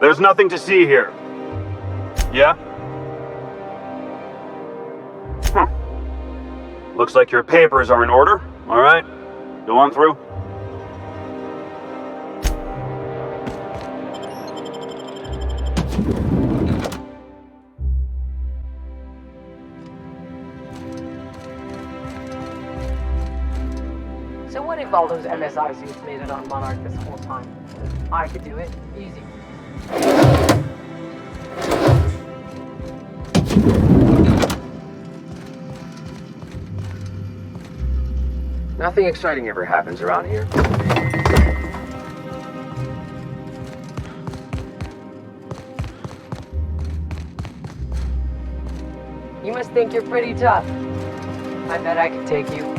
There's nothing to see here. Yeah? Looks like your papers are in order. All right. Go on through. So what if all those MSI suits made it on Monarch this whole time? I could do it. Easy. Nothing exciting ever happens around here. You must think you're pretty tough. I bet I could take you.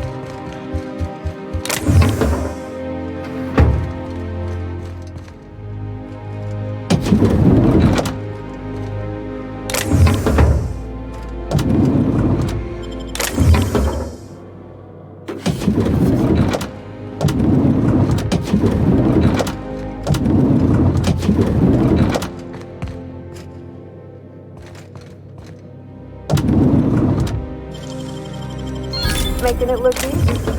making it look easy.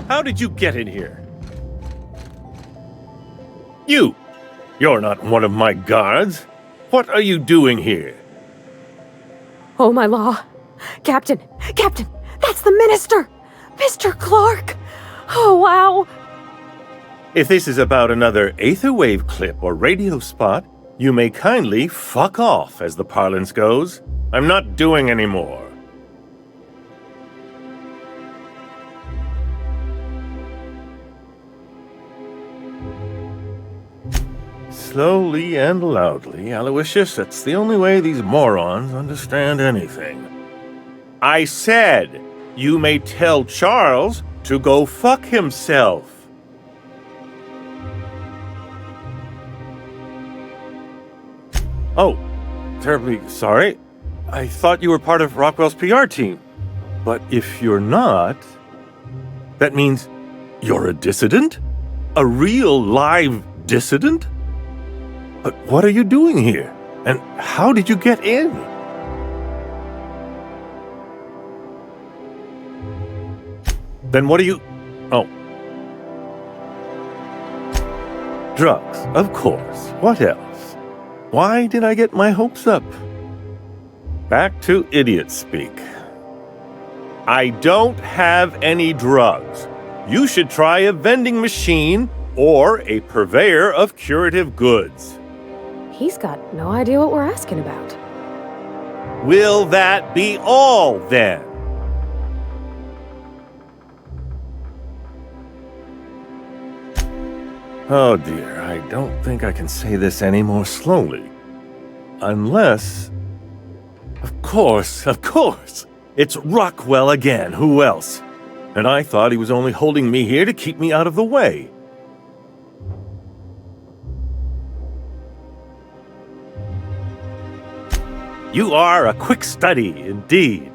How did you get in here? You're not one of my guards. What are you doing here? Oh, my law. Captain! Captain! That's the minister! Mr. Clark! Oh, wow! If this is about another Aetherwave clip or radio spot, you may kindly fuck off, as the parlance goes. I'm not doing any more. Slowly and loudly, Aloysius, that's the only way these morons understand anything. I said, you may tell Charles to go fuck himself. Oh, terribly sorry. I thought you were part of Rockwell's PR team. But if you're not, that means you're a dissident? A real live dissident? But what are you doing here? And how did you get in? Then what are you... Oh. Drugs, of course. What else? Why did I get my hopes up? Back to idiot speak. I don't have any drugs. You should try a vending machine or a purveyor of curative goods. He's got no idea what we're asking about. Will that be all, then? Oh dear, I don't think I can say this any more slowly. Unless... Of course! It's Rockwell again, who else? And I thought he was only holding me here to keep me out of the way. You are a quick study, indeed.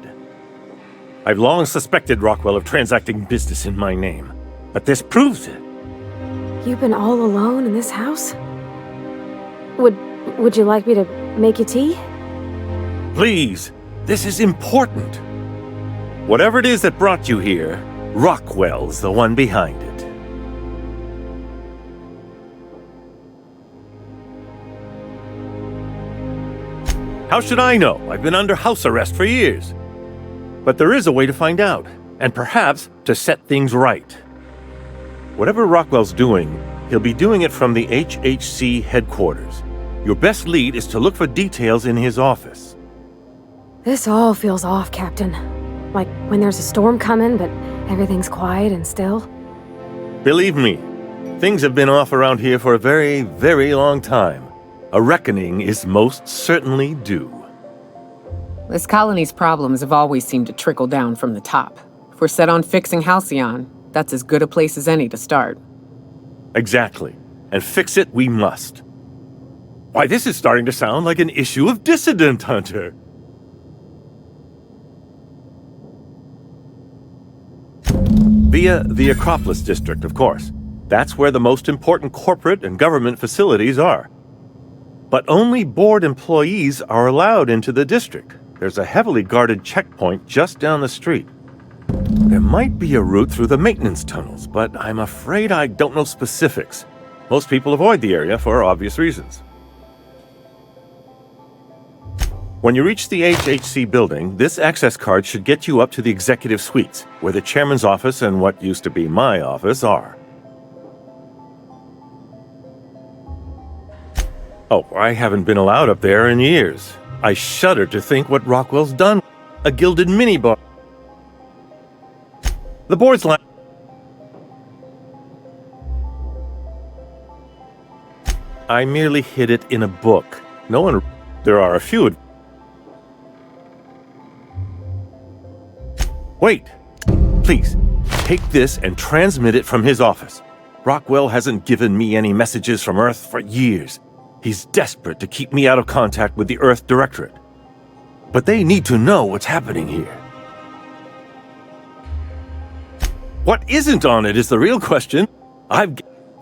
I've long suspected Rockwell of transacting business in my name, but this proves it. You've been all alone in this house? Would you like me to make you tea? Please, this is important. Whatever it is that brought you here, Rockwell's the one behind it. How should I know? I've been under house arrest for years. But there is a way to find out, and perhaps to set things right. Whatever Rockwell's doing, he'll be doing it from the HHC headquarters. Your best lead is to look for details in his office. This all feels off, Captain. Like when there's a storm coming, but everything's quiet and still. Believe me, things have been off around here for a very, very long time. A reckoning is most certainly due. This colony's problems have always seemed to trickle down from the top. If we're set on fixing Halcyon, that's as good a place as any to start. Exactly. And fix it we must. Why, this is starting to sound like an issue of Dissident Hunter. Via the Acropolis District, of course. That's where the most important corporate and government facilities are. But only board employees are allowed into the district. There's a heavily guarded checkpoint just down the street. There might be a route through the maintenance tunnels, but I'm afraid I don't know specifics. Most people avoid the area for obvious reasons. When you reach the HHC building, this access card should get you up to the executive suites, where the chairman's office and what used to be my office are. Oh, I haven't been allowed up there in years. I shudder to think what Rockwell's done. A gilded minibar. The board's line. I merely hid it in a book. No one... There are a few... Wait! Please, take this and transmit it from his office. Rockwell hasn't given me any messages from Earth for years. He's desperate to keep me out of contact with the Earth Directorate. But they need to know what's happening here. What isn't on it is the real question.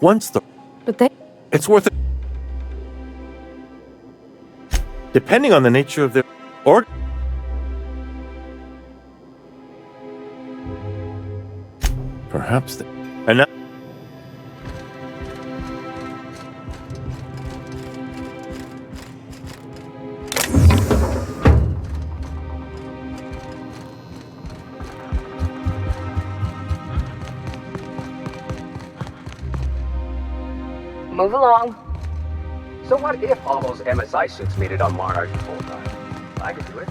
Once the... But they... It's worth it. Depending on the nature of their... Or... Perhaps the... And now... Move along. So what if all those MSI suits made it on Monarch full time? I could do it.